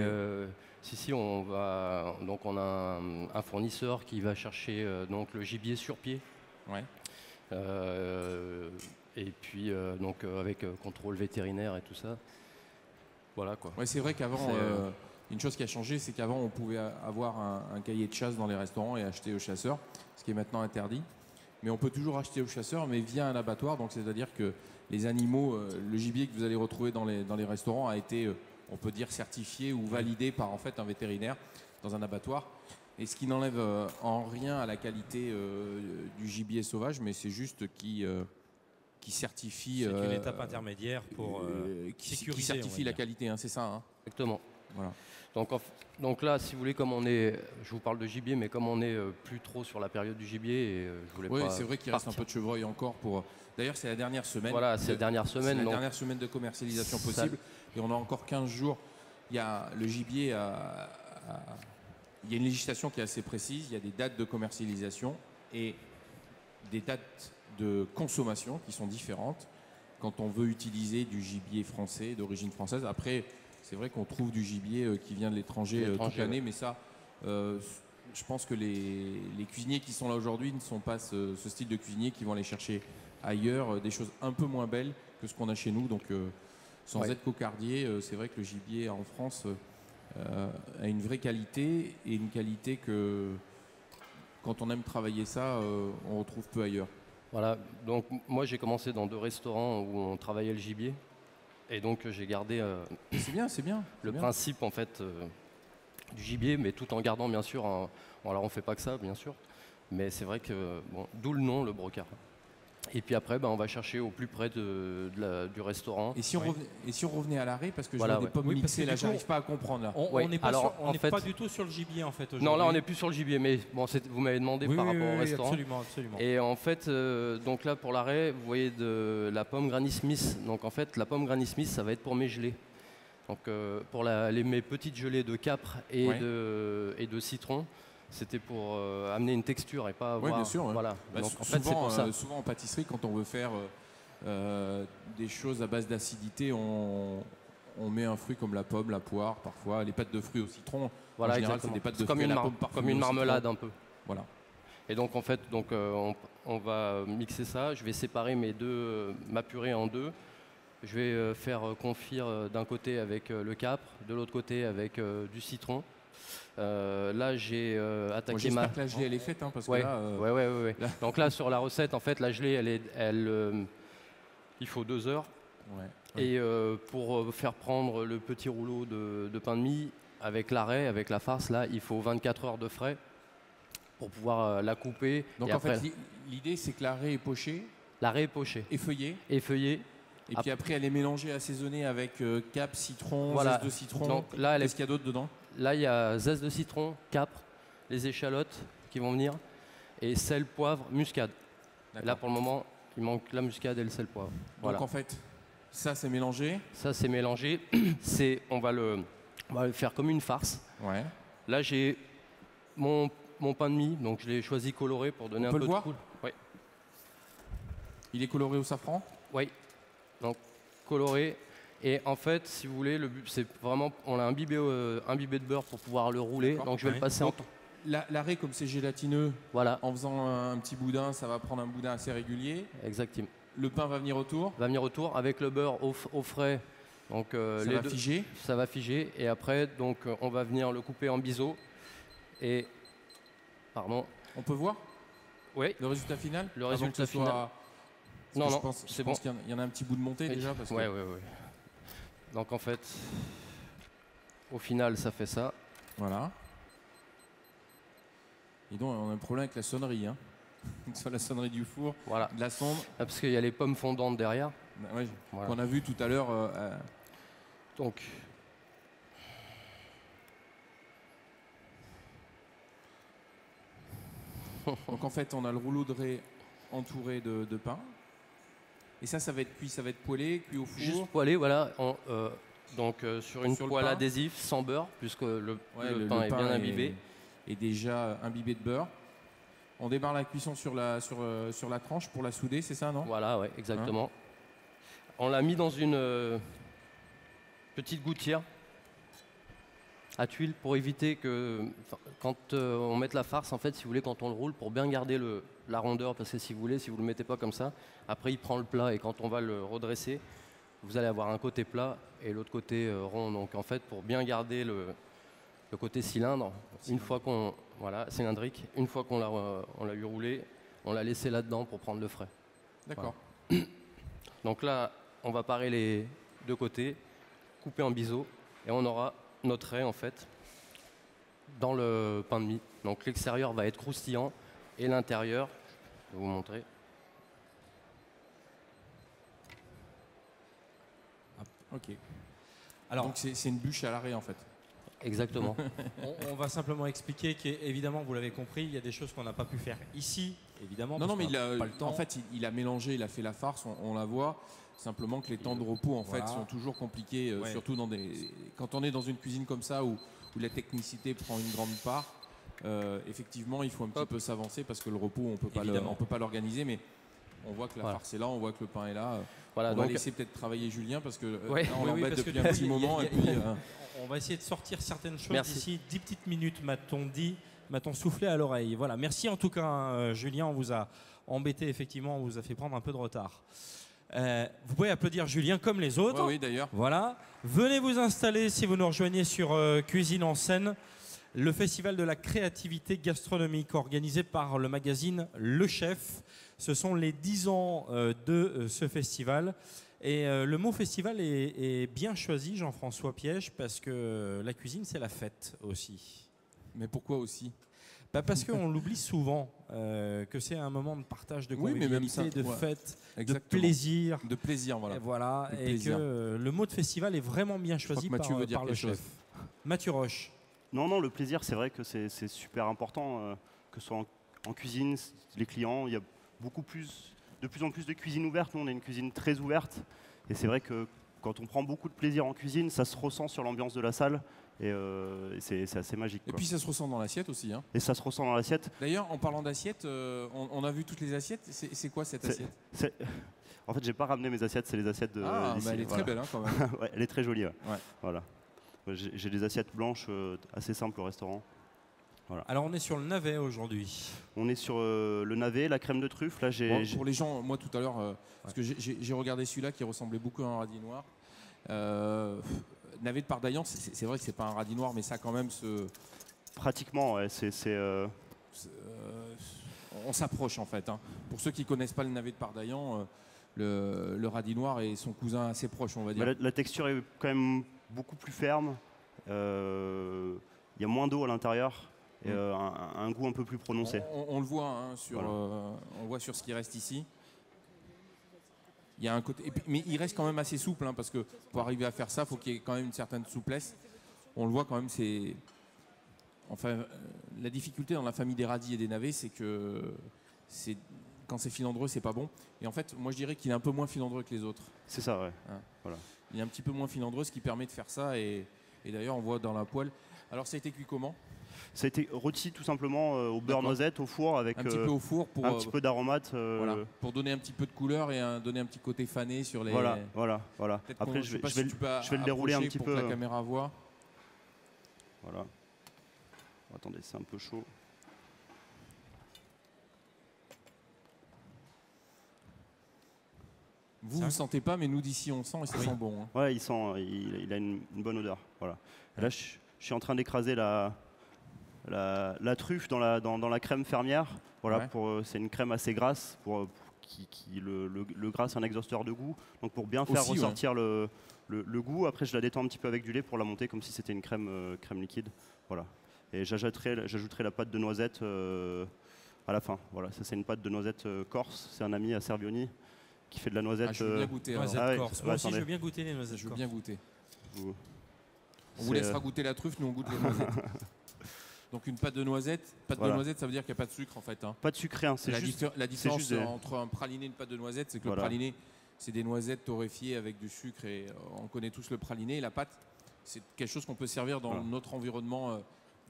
si, on a un fournisseur qui va chercher donc le gibier sur pied. Ouais. Et puis donc avec contrôle vétérinaire et tout ça. Voilà quoi. Ouais, c'est vrai qu'avant, une chose qui a changé, c'est qu'avant on pouvait avoir un cahier de chasse dans les restaurants et acheter aux chasseurs, ce qui est maintenant interdit. Mais on peut toujours acheter aux chasseurs, mais via un abattoir. Donc c'est-à-dire que les animaux, le gibier que vous allez retrouver dans les restaurants a été on peut dire certifié ou validé par en fait un vétérinaire dans un abattoir. Et ce qui n'enlève en rien à la qualité du gibier sauvage, mais c'est juste qui certifie. C'est une étape intermédiaire pour sécuriser. Qui certifie la qualité, hein, c'est ça. Hein. Exactement. Voilà. Donc là, si vous voulez, comme on est, je vous parle de gibier, mais comme on est plus trop sur la période du gibier, et je voulais pas. Oui, c'est vrai qu'il reste un peu de chevreuil encore pour. D'ailleurs, c'est la dernière semaine. Voilà, c'est la dernière semaine. C'est la dernière semaine de commercialisation possible. Et on a encore 15 jours. Il y a le gibier. Il y a une législation qui est assez précise. Il y a des dates de commercialisation et des dates de consommation qui sont différentes quand on veut utiliser du gibier français, d'origine française. Après, c'est vrai qu'on trouve du gibier qui vient de l'étranger toute l'année, mais ça, je pense que les cuisiniers qui sont là aujourd'hui ne sont pas ce style de cuisinier qui vont aller chercher ailleurs des choses un peu moins belles que ce qu'on a chez nous. Donc, sans être cocardier, c'est vrai que le gibier en France a une vraie qualité et une qualité que, quand on aime travailler ça, on retrouve peu ailleurs. Voilà, donc moi j'ai commencé dans 2 restaurants où on travaillait le gibier. Et donc j'ai gardé c'est bien, le principe en fait du gibier, mais tout en gardant bien sûr, alors on fait pas que ça bien sûr, mais c'est vrai que, bon, d'où le nom, le brocard. Et puis après, on va chercher au plus près du restaurant. Et si on revenait à l'arrêt, parce que je vois des pommes mixées, là, j'arrive pas à comprendre. Là. On n'est pas du tout sur le gibier, en fait, aujourd'hui. Non, là, on n'est plus sur le gibier, mais bon, vous m'avez demandé par rapport au restaurant. Absolument. Et en fait, donc là, pour l'arrêt, vous voyez de la pomme Granny Smith. Donc en fait, la pomme Granny Smith, ça va être pour mes gelées. Donc pour mes petites gelées de capre et de citron, C'était pour amener une texture et pas avoir... Oui, bien sûr. Ouais. Voilà. Bah, donc, en fait, c'est pour ça. Souvent en pâtisserie, quand on veut faire des choses à base d'acidité, on met un fruit comme la pomme, la poire, parfois les pâtes de fruits au citron. Voilà, en général, exactement. C'est des pâtes de comme fruits une à la pomme parfumée comme une au marmelade citron. un peu. Voilà. Et donc en fait, on va mixer ça. Je vais séparer ma purée en deux. Je vais faire confire d'un côté avec le capre, de l'autre côté avec du citron. Là, j'ai attaqué J'espère que la gelée elle est faite, parce que là. Ouais. Donc là, sur la recette, en fait, la gelée, il faut 2 heures. Ouais. Et pour faire prendre le petit rouleau de pain de mie avec l'arrêt, avec la farce, là, il faut 24 heures de frais pour pouvoir la couper. Donc et en après, fait, l'idée c'est que l'arrêt est poché, l'arrêt est poché, effeuillé, et puis après elle est mélangée, assaisonnée avec cap, citron, voilà. zeste de citron. Donc là, qu'est-ce qu'il y a d'autre dedans? Là, il y a zeste de citron, capre, les échalotes qui vont venir, et sel, poivre, muscade. Et là, pour le moment, il manque la muscade et le sel, poivre. Voilà. Donc en fait, ça c'est mélangé. Ça c'est mélangé. On va le faire comme une farce. Ouais. Là, j'ai mon pain de mie, donc je l'ai choisi coloré pour donner un peu de couleur. Oui. Il est coloré au safran? Oui. Donc coloré. Et en fait, si vous voulez, le but c'est vraiment, on l'a imbibé de beurre pour pouvoir le rouler. Donc je vais le passer en temps. L'arrêt, comme c'est gélatineux, voilà. En faisant un petit boudin, ça va prendre un boudin assez régulier. Exactement. Le pain va venir autour. Va venir autour avec le beurre au frais. Donc ça va figer. Ça va figer. Et après, donc on va venir le couper en biseau. Et pardon. On peut voir? Oui. Le résultat final? Le résultat final. Non, je pense qu'il y en a un petit bout de montée déjà. Oui. Donc en fait, au final, ça fait ça. Voilà. Et donc, on a un problème avec la sonnerie. Hein. Soit la sonnerie du four, voilà. De la sonde. Ah, parce qu'il y a les pommes fondantes derrière. Ouais, voilà. Qu'on a vu tout à l'heure. Donc en fait, on a le rouleau de raie entouré de pain. Et ça va être cuit, ça va être poêlé, cuit au four. Juste poêlé, voilà. Sur une poêle adhésive, sans beurre, puisque le pain est bien imbibé. Est déjà imbibé de beurre. On démarre la cuisson sur la tranche pour la souder, c'est ça, non? Voilà, ouais, exactement. On l'a mis dans une petite gouttière à tuile pour éviter que, quand on mette la farce, en fait, si vous voulez, quand on le roule, pour bien garder la rondeur, parce que si vous le mettez pas comme ça, après il prend le plat et quand on va le redresser, vous allez avoir un côté plat et l'autre côté rond. Donc en fait, pour bien garder le côté cylindre, une fois qu'on cylindrique, une fois qu'on l'a eu roulé, on l'a laissé là-dedans pour prendre le frais. D'accord. Voilà. Donc là, on va parer les deux côtés, couper en biseau, et on aura notre raie en fait dans le pain de mie. Donc l'extérieur va être croustillant et l'intérieur, je vais vous montrer. Ok. Alors, donc c'est une bûche à l'arrêt en fait. Exactement. on va simplement expliquer qu'évidemment, vous l'avez compris, il y a des choses qu'on n'a pas pu faire ici, évidemment. Non, mais pas le temps. En fait, il a mélangé, il a fait la farce, on la voit. Simplement que les temps de repos en fait sont toujours compliqués, surtout quand on est dans une cuisine comme ça où la technicité prend une grande part. Effectivement, il faut un petit peu s'avancer parce que le repos, on peut pas l'organiser, mais on voit que la farce est là, on voit que le pain est là. Voilà, on donc va laisser peut-être travailler Julien parce que là, on l'embête depuis un petit moment. On va essayer de sortir certaines choses d'ici 10 petites minutes, m'a-t-on soufflé à l'oreille. Voilà, merci en tout cas, Julien, on vous a embêté, effectivement, on vous a fait prendre un peu de retard. Vous pouvez applaudir Julien comme les autres. Oui, d'ailleurs. Voilà. Venez vous installer si vous nous rejoignez sur Cuisine en scène, le festival de la créativité gastronomique organisé par le magazine Le Chef. Ce sont les 10 ans de ce festival. Et le mot festival est bien choisi, Jean-François Piège, parce que la cuisine, c'est la fête aussi. Mais pourquoi aussi ? Parce qu'on l'oublie souvent, que c'est un moment de partage, de convivialité, de fête, de plaisir. De plaisir, voilà. Voilà, et que le mot de festival est vraiment bien choisi par le chef. Mathieu Roche. Non, le plaisir, c'est vrai que c'est super important, que ce soit en cuisine, les clients, il y a de plus en plus de cuisine ouverte. Nous, on a une cuisine très ouverte, et c'est vrai que quand on prend beaucoup de plaisir en cuisine, ça se ressent sur l'ambiance de la salle, Et c'est assez magique. Et puis ça se ressent dans l'assiette aussi. Hein. Et ça se ressent dans l'assiette. D'ailleurs, en parlant d'assiette, on a vu toutes les assiettes. C'est quoi cette assiette? En fait, j'ai pas ramené mes assiettes, c'est les assiettes de. Ah, elle est très belle quand même. Ouais, elle est très jolie. Ouais. Voilà. J'ai des assiettes blanches assez simples au restaurant. Voilà. Alors on est sur le navet aujourd'hui. On est sur le navet, la crème de truffe. Là, pour les gens, moi tout à l'heure, parce que j'ai regardé celui-là qui ressemblait beaucoup à un radis noir. Navet de Pardaillan, c'est vrai que c'est pas un radis noir, mais ça quand même pratiquement, ouais, on s'approche en fait. Hein. Pour ceux qui connaissent pas le navet de Pardaillan, le radis noir est son cousin assez proche, on va dire. La texture est quand même beaucoup plus ferme. Il y a moins d'eau à l'intérieur. Et un goût un peu plus prononcé. On le voit, hein, on voit sur ce qui reste ici. Il y a un côté, mais il reste quand même assez souple, hein, parce que pour arriver à faire ça, il faut qu'il y ait quand même une certaine souplesse. On le voit quand même, la difficulté dans la famille des radis et des navets, c'est que quand c'est filandreux, c'est pas bon. Et en fait, moi je dirais qu'il est un peu moins filandreux que les autres. C'est ça, ouais. Hein. Voilà. Il est un petit peu moins filandreux, ce qui permet de faire ça. Et d'ailleurs, on voit dans la poêle. Alors, ça a été cuit comment ? Ça a été rôti tout simplement au beurre noisette, au four, avec un petit peu au four pour un petit peu d'aromates. Voilà, pour donner un petit peu de couleur et donner un petit côté fané sur les. Voilà. Après, je vais le dérouler un petit peu. Pour que la caméra voit. Voilà. Attendez, c'est un peu chaud. Vous ne sentez pas, mais nous d'ici on sent et ça sent bon. Hein. Ouais, il a une bonne odeur. Voilà. Là, je suis en train d'écraser la truffe dans la crème fermière. Voilà, c'est une crème assez grasse. Le gras, c'est un exhausteur de goût. Donc pour bien faire ressortir le goût, après je la détends un petit peu avec du lait pour la monter comme si c'était une crème liquide. Voilà. Et j'ajouterai la pâte de noisette à la fin. Voilà, ça c'est une pâte de noisette corse. C'est un ami à Servioni qui fait de la noisette. Je veux bien goûter. Noisette corse. Moi aussi, je veux bien goûter les noisettes. Je veux bien goûter. On vous laissera goûter la truffe, nous on goûte les noisettes. Donc une pâte de noisette. De noisette, ça veut dire qu'il n'y a pas de sucre en fait. Hein. Pas de sucre, rien. La différence entre un praliné et une pâte de noisette, c'est que le praliné, c'est des noisettes torréfiées avec du sucre et on connaît tous le praliné. Et la pâte, c'est quelque chose qu'on peut servir dans notre environnement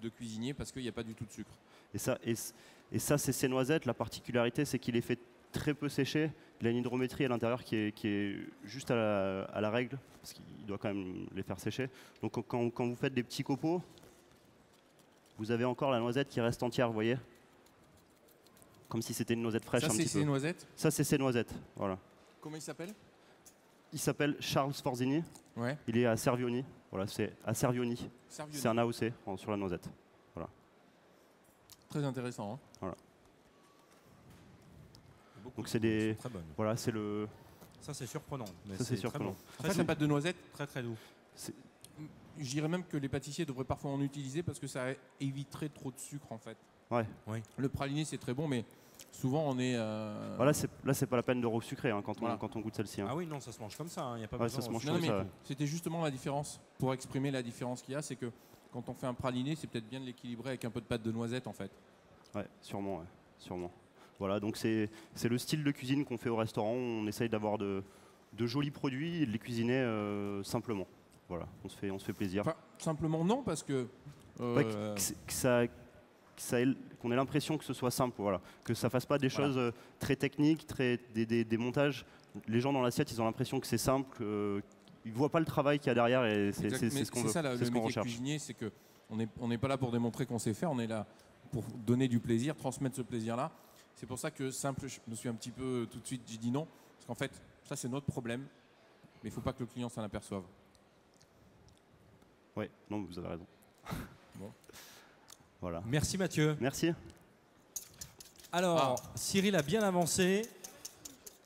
de cuisinier parce qu'il n'y a pas du tout de sucre. Et ça, c'est ces noisettes. La particularité, c'est qu'il est fait très peu séché. Il a une hydrométrie à l'intérieur qui est juste à la règle, parce qu'il doit quand même les faire sécher. Donc quand vous faites des petits copeaux, vous avez encore la noisette qui reste entière, vous voyez ? Comme si c'était une noisette fraîche. Ça, c'est ces noisettes ? Ça, c'est ces noisettes, voilà. Comment il s'appelle ? Il s'appelle Charles Sforzini. Ouais. Il est à Servioni. Voilà, c'est à Servioni. C'est un AOC sur la noisette. Voilà. Très intéressant. Hein. Voilà. Donc c'est des. Très bonnes. Voilà, c'est le. Ça c'est surprenant. Ça c'est surprenant. Bon. En fait, la pâte de noisette. Très très doux. Je dirais même que les pâtissiers devraient parfois en utiliser parce que ça éviterait trop de sucre en fait. Ouais. Oui. Le praliné c'est très bon, mais souvent on est. Voilà, là c'est pas la peine de resucrer hein, quand on goûte celle-ci. Hein. Ah oui, non, ça se mange comme ça. Il n'y a pas besoin. Ça se mange non, comme ça. C'était justement la différence. Pour exprimer la différence qu'il y a, c'est que quand on fait un praliné, c'est peut-être bien de l'équilibrer avec un peu de pâte de noisette en fait. Ouais, sûrement. Voilà, donc c'est le style de cuisine qu'on fait au restaurant. On essaye d'avoir de jolis produits et de les cuisiner simplement. Voilà, on se fait plaisir. Enfin, simplement non, parce que... qu'on ait l'impression que ce soit simple, voilà. Que ça fasse pas des choses très techniques, des montages. Les gens dans l'assiette, ils ont l'impression que c'est simple, ils voient pas le travail qu'il y a derrière et c'est ce qu'on veut. C'est ça, le métier de cuisinier, c'est qu'on n'est pas là pour démontrer qu'on sait faire, on est là pour donner du plaisir, transmettre ce plaisir-là. C'est pour ça que simple, je me suis un petit peu tout de suite j'ai dit non, parce qu'en fait, ça c'est notre problème, mais il ne faut pas que le client s'en aperçoive. Oui, non, vous avez raison. Bon. Voilà. Merci Mathieu. Merci. Alors, Cyril a bien avancé,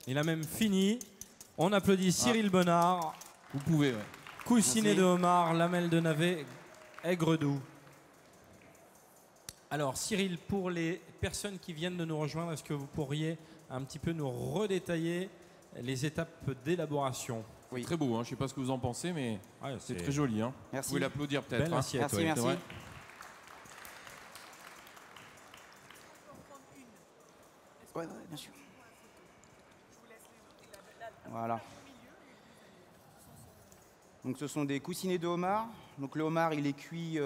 il a même fini. On applaudit Cyril Bonnard. Vous pouvez, ouais. Coussinet de homard, lamelle de navet, aigre doux. Alors Cyril, pour les personnes qui viennent de nous rejoindre, est-ce que vous pourriez un petit peu nous redétailler les étapes d'élaboration? Oui. Très beau, hein. Je ne sais pas ce que vous en pensez, mais c'est très joli. Hein. Merci. Vous pouvez l'applaudir peut-être. Belle assiette, merci. Ouais, bien sûr. Voilà. Donc, ce sont des coussinets de homard. Donc, le homard, il est cuit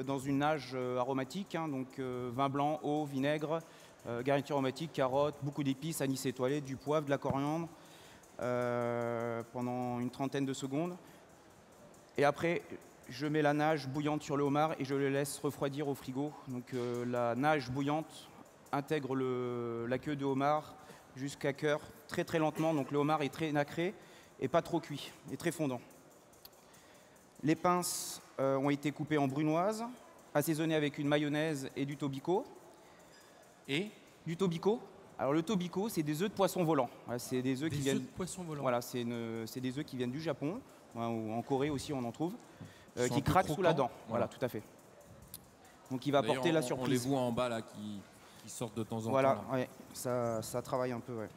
dans une nage aromatique, hein, donc vin blanc, eau, vinaigre, garniture aromatique, carottes, beaucoup d'épices, anis étoilé, du poivre, de la coriandre, pendant une trentaine de secondes. Et après, je mets la nage bouillante sur le homard et je le laisse refroidir au frigo. Donc, la nage bouillante intègre la queue de homard jusqu'à cœur très très lentement. Donc, le homard est très nacré et pas trop cuit, et très fondant. Les pinces ont été coupées en brunoise, assaisonnées avec une mayonnaise et du tobiko. Et du tobiko. Alors le tobiko, c'est des œufs de poisson volant. Voilà, c'est des œufs qui viennent. Œufs de poisson volant. Voilà, c'est des œufs qui viennent du Japon, hein, ou en Corée aussi on en trouve, qui craquent sous la dent. Voilà, tout à fait. Donc il va apporter la surprise. On les voit en bas là qui sortent de temps en temps. Voilà, ouais, ça travaille un peu. Ouais.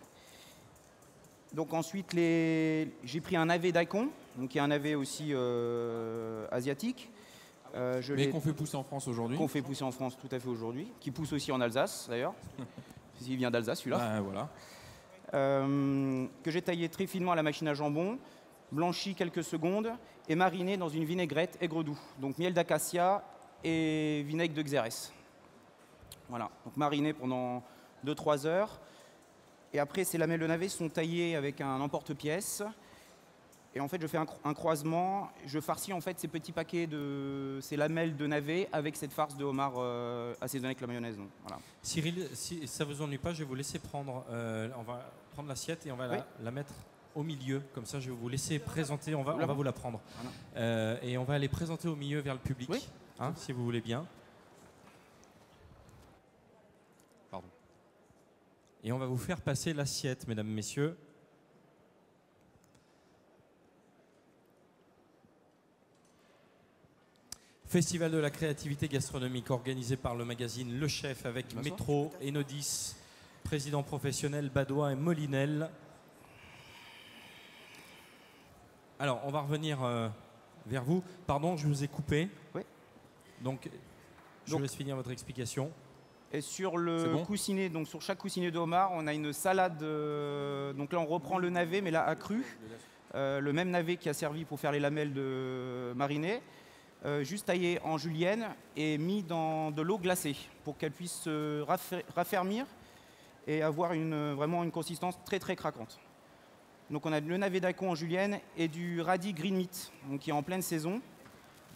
Donc ensuite, j'ai pris un navet daikon, donc qui est un navet aussi asiatique. Mais qu'on fait pousser en France aujourd'hui. Qu'on fait pousser en France tout à fait aujourd'hui, qui pousse aussi en Alsace d'ailleurs. Il vient d'Alsace celui-là. Ben, voilà. Que j'ai taillé très finement à la machine à jambon, blanchi quelques secondes et mariné dans une vinaigrette aigre-doux. Donc miel d'acacia et vinaigre de xérès. Voilà, donc mariné pendant 2-3 heures. Et après, ces lamelles de navet sont taillées avec un emporte-pièce. Et en fait, je fais un croisement. Je farcis en fait ces petits paquets de ces lamelles de navet avec cette farce de homard assaisonnée avec la mayonnaise. Donc, voilà. Cyril, si ça ne vous ennuie pas, je vais vous laisser prendre. On va prendre l'assiette et on va la mettre au milieu. Comme ça, je vais vous laisser présenter. On va vous la prendre. Voilà. Et on va aller présenter au milieu vers le public, hein, si vous voulez bien. Pardon. Et on va vous faire passer l'assiette, mesdames, messieurs. Festival de la créativité gastronomique organisé par le magazine Le Chef avec Métro, Enodis, président professionnel Badois et Molinel. Alors, on va revenir vers vous. Pardon, je vous ai coupé. Oui. Donc, je vous laisse finir votre explication. Et sur le coussinet, donc sur chaque coussinet de homard, on a une salade. Donc là, on reprend le navet, mais là accru. Le même navet qui a servi pour faire les lamelles de marinées. Juste taillé en julienne et mis dans de l'eau glacée pour qu'elle puisse se raffermir et avoir vraiment une consistance très très craquante. Donc on a le navet daikon en julienne et du radis green meat, donc qui est en pleine saison.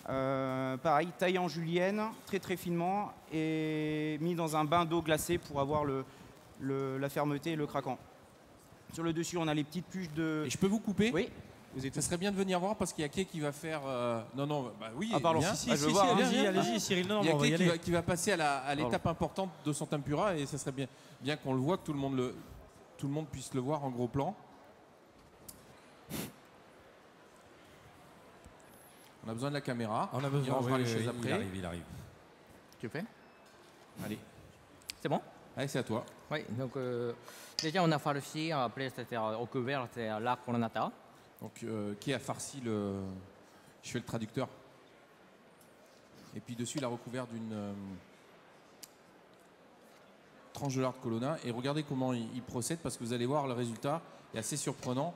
Pareil, taillé en julienne, très très finement et mis dans un bain d'eau glacée pour avoir la fermeté et le craquant. Sur le dessus, on a les petites puces de... Et je peux vous couper ? Oui. Ça serait bien de venir voir parce qu'il y a Kay qui va faire. Non, bah oui. Pardon. Allez-y, Cyril. Non, il y a Kay qui va passer à l'étape importante de son tempura et ça serait bien qu'on le voit, que tout le monde puisse le voir en gros plan. On a besoin de la caméra. On a besoin. On les chaises après. Il arrive. Tu fais ? Allez. C'est bon ? Allez, c'est à toi. Oui. Donc déjà on a farci. Après c'était au couvert, c'est la coronata. Donc, qui a farci le... Je fais le traducteur. Et puis dessus, il a recouvert d'une tranche de lard de colonna. Et regardez comment il procède, parce que vous allez voir, le résultat est assez surprenant.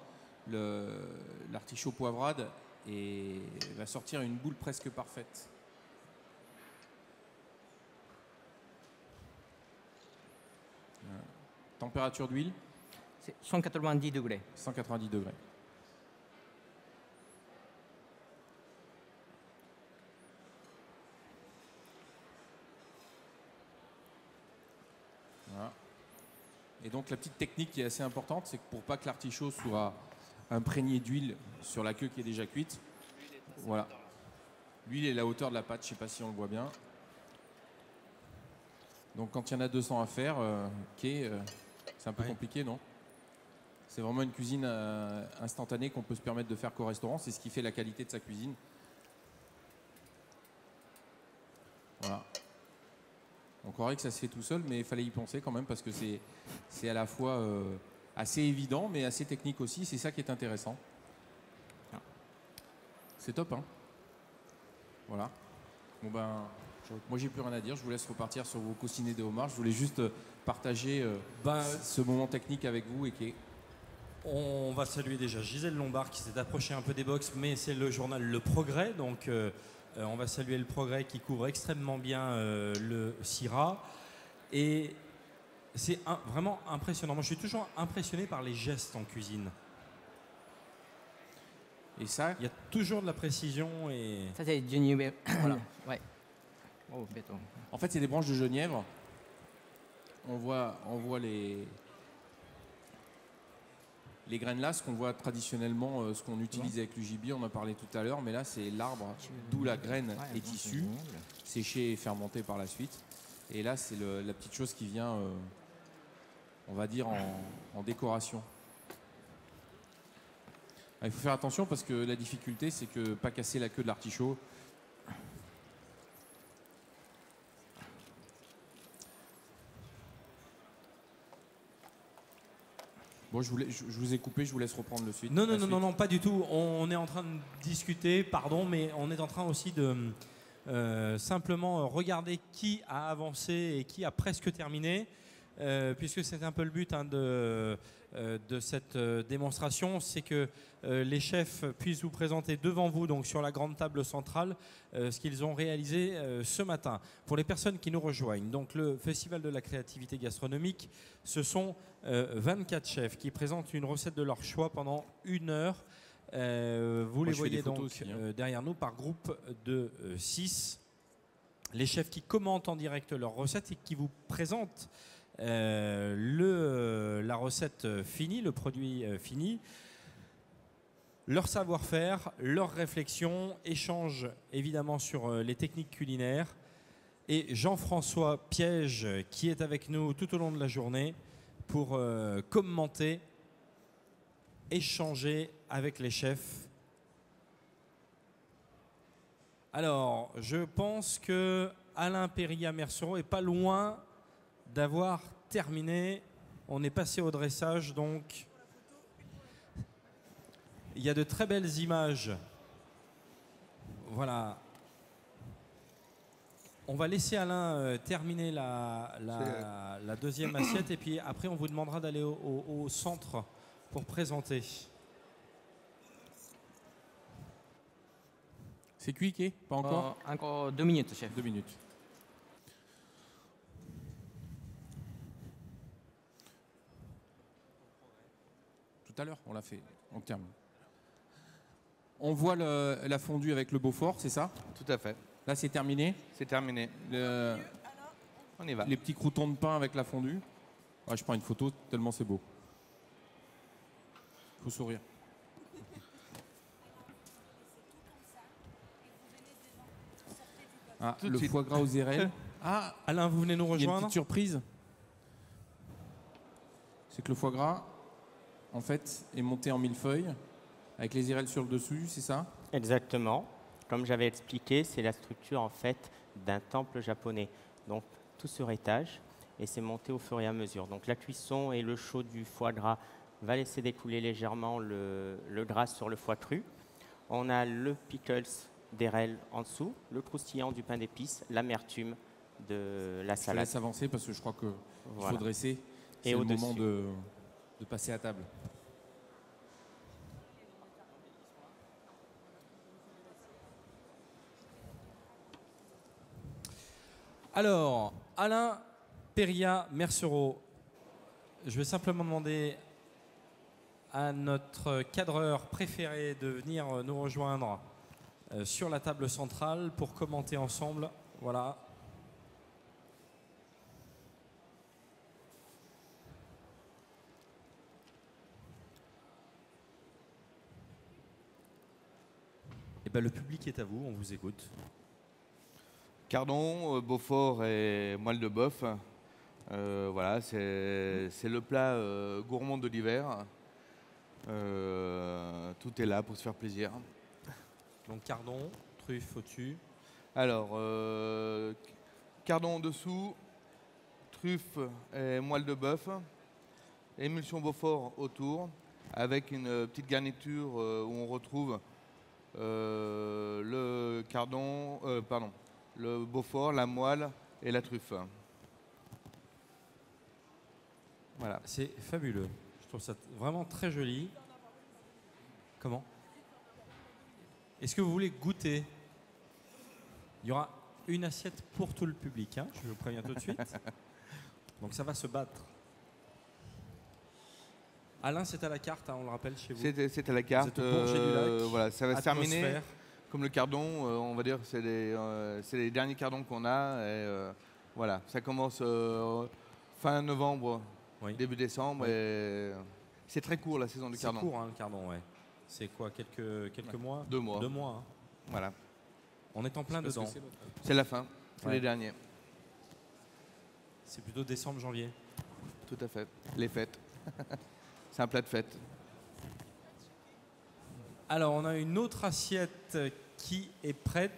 L'artichaut poivrade va sortir une boule presque parfaite. Température d'huile ? C'est 190 degrés. 190 degrés. Voilà. Et donc la petite technique qui est assez importante, c'est que pour pas que l'artichaut soit imprégné d'huile sur la queue qui est déjà cuite, voilà. L'huile est la hauteur de la pâte, je ne sais pas si on le voit bien. Donc quand il y en a 200 à faire, c'est un peu compliqué, non? C'est vraiment une cuisine instantanée qu'on peut se permettre de faire qu'au restaurant. C'est ce qui fait la qualité de sa cuisine. Voilà. On croirait que ça se fait tout seul, mais il fallait y penser quand même parce que c'est à la fois assez évident, mais assez technique aussi. C'est ça qui est intéressant. C'est top, hein? Voilà. Bon ben, moi j'ai plus rien à dire. Je vous laisse repartir sur vos coussinets de homard. Je voulais juste partager ce moment technique avec vous et qui est... On va saluer déjà Gisèle Lombard qui s'est approchée un peu des box, mais c'est le journal Le Progrès, donc on va saluer Le Progrès qui couvre extrêmement bien le Syrah. Et c'est vraiment impressionnant. Moi, je suis toujours impressionné par les gestes en cuisine. Et ça, il y a toujours de la précision et. Ça c'est du Genièvre. Voilà. Ouais. Oh, béton. En fait, c'est des branches de genièvre. On voit les graines là, ce qu'on voit traditionnellement, ce qu'on utilise avec le gibier, on en parlait tout à l'heure, mais là c'est l'arbre, d'où la graine est issue, séchée et fermentée par la suite. Et là, c'est la petite chose qui vient, on va dire, en décoration. Il faut faire attention parce que la difficulté, c'est que pas casser la queue de l'artichaut. Bon, je vous ai coupé, je vous laisse reprendre le suite. Non, pas du tout. On est en train de discuter, pardon, mais on est en train aussi de simplement regarder qui a avancé et qui a presque terminé, puisque c'est un peu le but de cette démonstration, c'est que les chefs puissent vous présenter devant vous, donc sur la grande table centrale, ce qu'ils ont réalisé ce matin. Pour les personnes qui nous rejoignent, donc le Festival de la créativité gastronomique, ce sont 24 chefs qui présentent une recette de leur choix pendant 1 heure. Vous les voyez donc aussi, derrière nous par groupe de 6. Les chefs qui commentent en direct leur recette et qui vous présentent la recette finie, le produit fini, leur savoir-faire, leur réflexion, échange évidemment sur les techniques culinaires. Et Jean-François Piège qui est avec nous tout au long de la journée pour commenter, échanger avec les chefs. Alors, je pense que Alain Péria-Mercereau est pas loin d'avoir terminé. On est passé au dressage, donc il y a de très belles images. Voilà. On va laisser Alain terminer la deuxième assiette et puis après on vous demandera d'aller au centre pour présenter. C'est cuit, Ké? Pas encore? Encore 2 minutes, chef. 2 minutes. Tout à l'heure, on l'a fait. On termine. On voit la fondue avec le Beaufort, c'est ça? Tout à fait. Là, c'est terminé? C'est terminé. On y va. Les petits croûtons de pain avec la fondue. Ah, je prends une photo tellement c'est beau. Faut sourire. Ah, le foie gras aux érelles. Ah, Alain, vous venez nous rejoindre. Il y a une petite surprise. C'est que le foie gras, en fait, est monté en millefeuille avec les érelles sur le dessus, c'est ça? Exactement. Comme j'avais expliqué, c'est la structure en fait d'un temple japonais. Donc tout sur étage et c'est monté au fur et à mesure. Donc la cuisson et le chaud du foie gras va laisser découler légèrement le gras sur le foie cru. On a le pickles d'érelles en dessous, le croustillant du pain d'épices, l'amertume de la salade. Je laisse avancer parce que je crois qu'il faut dresser. C'est le moment de passer à table. Alors, Alain Péria-Mercereau, je vais simplement demander à notre cadreur préféré de venir nous rejoindre sur la table centrale pour commenter ensemble. Voilà. Et ben, le public est à vous, on vous écoute. Cardon, Beaufort et moelle de bœuf. Voilà, c'est le plat gourmand de l'hiver. Tout est là pour se faire plaisir. Donc cardon, truffe au-dessus. Alors, cardon en dessous, truffe et moelle de bœuf, émulsion Beaufort autour, avec une petite garniture où on retrouve le cardon, le Beaufort, la moelle et la truffe. Voilà. C'est fabuleux. Je trouve ça vraiment très joli. Comment? Est-ce que vous voulez goûter? Il y aura une assiette pour tout le public, hein, je vous préviens tout de suite. Donc ça va se battre. Alain, c'est à la carte, hein, on le rappelle chez vous. C'est à la carte. Vous êtes au Bourget du Lac. Voilà, ça va se terminer Atmosphère. comme le cardon. On va dire que c'est les derniers cardons qu'on a. Et, voilà, ça commence fin novembre, Oui. début décembre. Oui. Et c'est très court la saison du cardon. C'est court, hein, le cardon, ouais. C'est quoi, quelques mois? 2 mois. 2 mois. Hein. Voilà. On est en plein dedans. C'est la fin, c'est Ouais. les derniers. C'est plutôt décembre, janvier. Tout à fait. Les fêtes. C'est un plat de fête. Alors, on a une autre assiette qui est prête.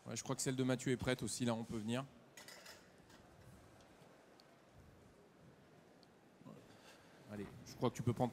Ouais, je crois que celle de Mathieu est prête aussi, là on peut venir. Allez, je crois que tu peux prendre ton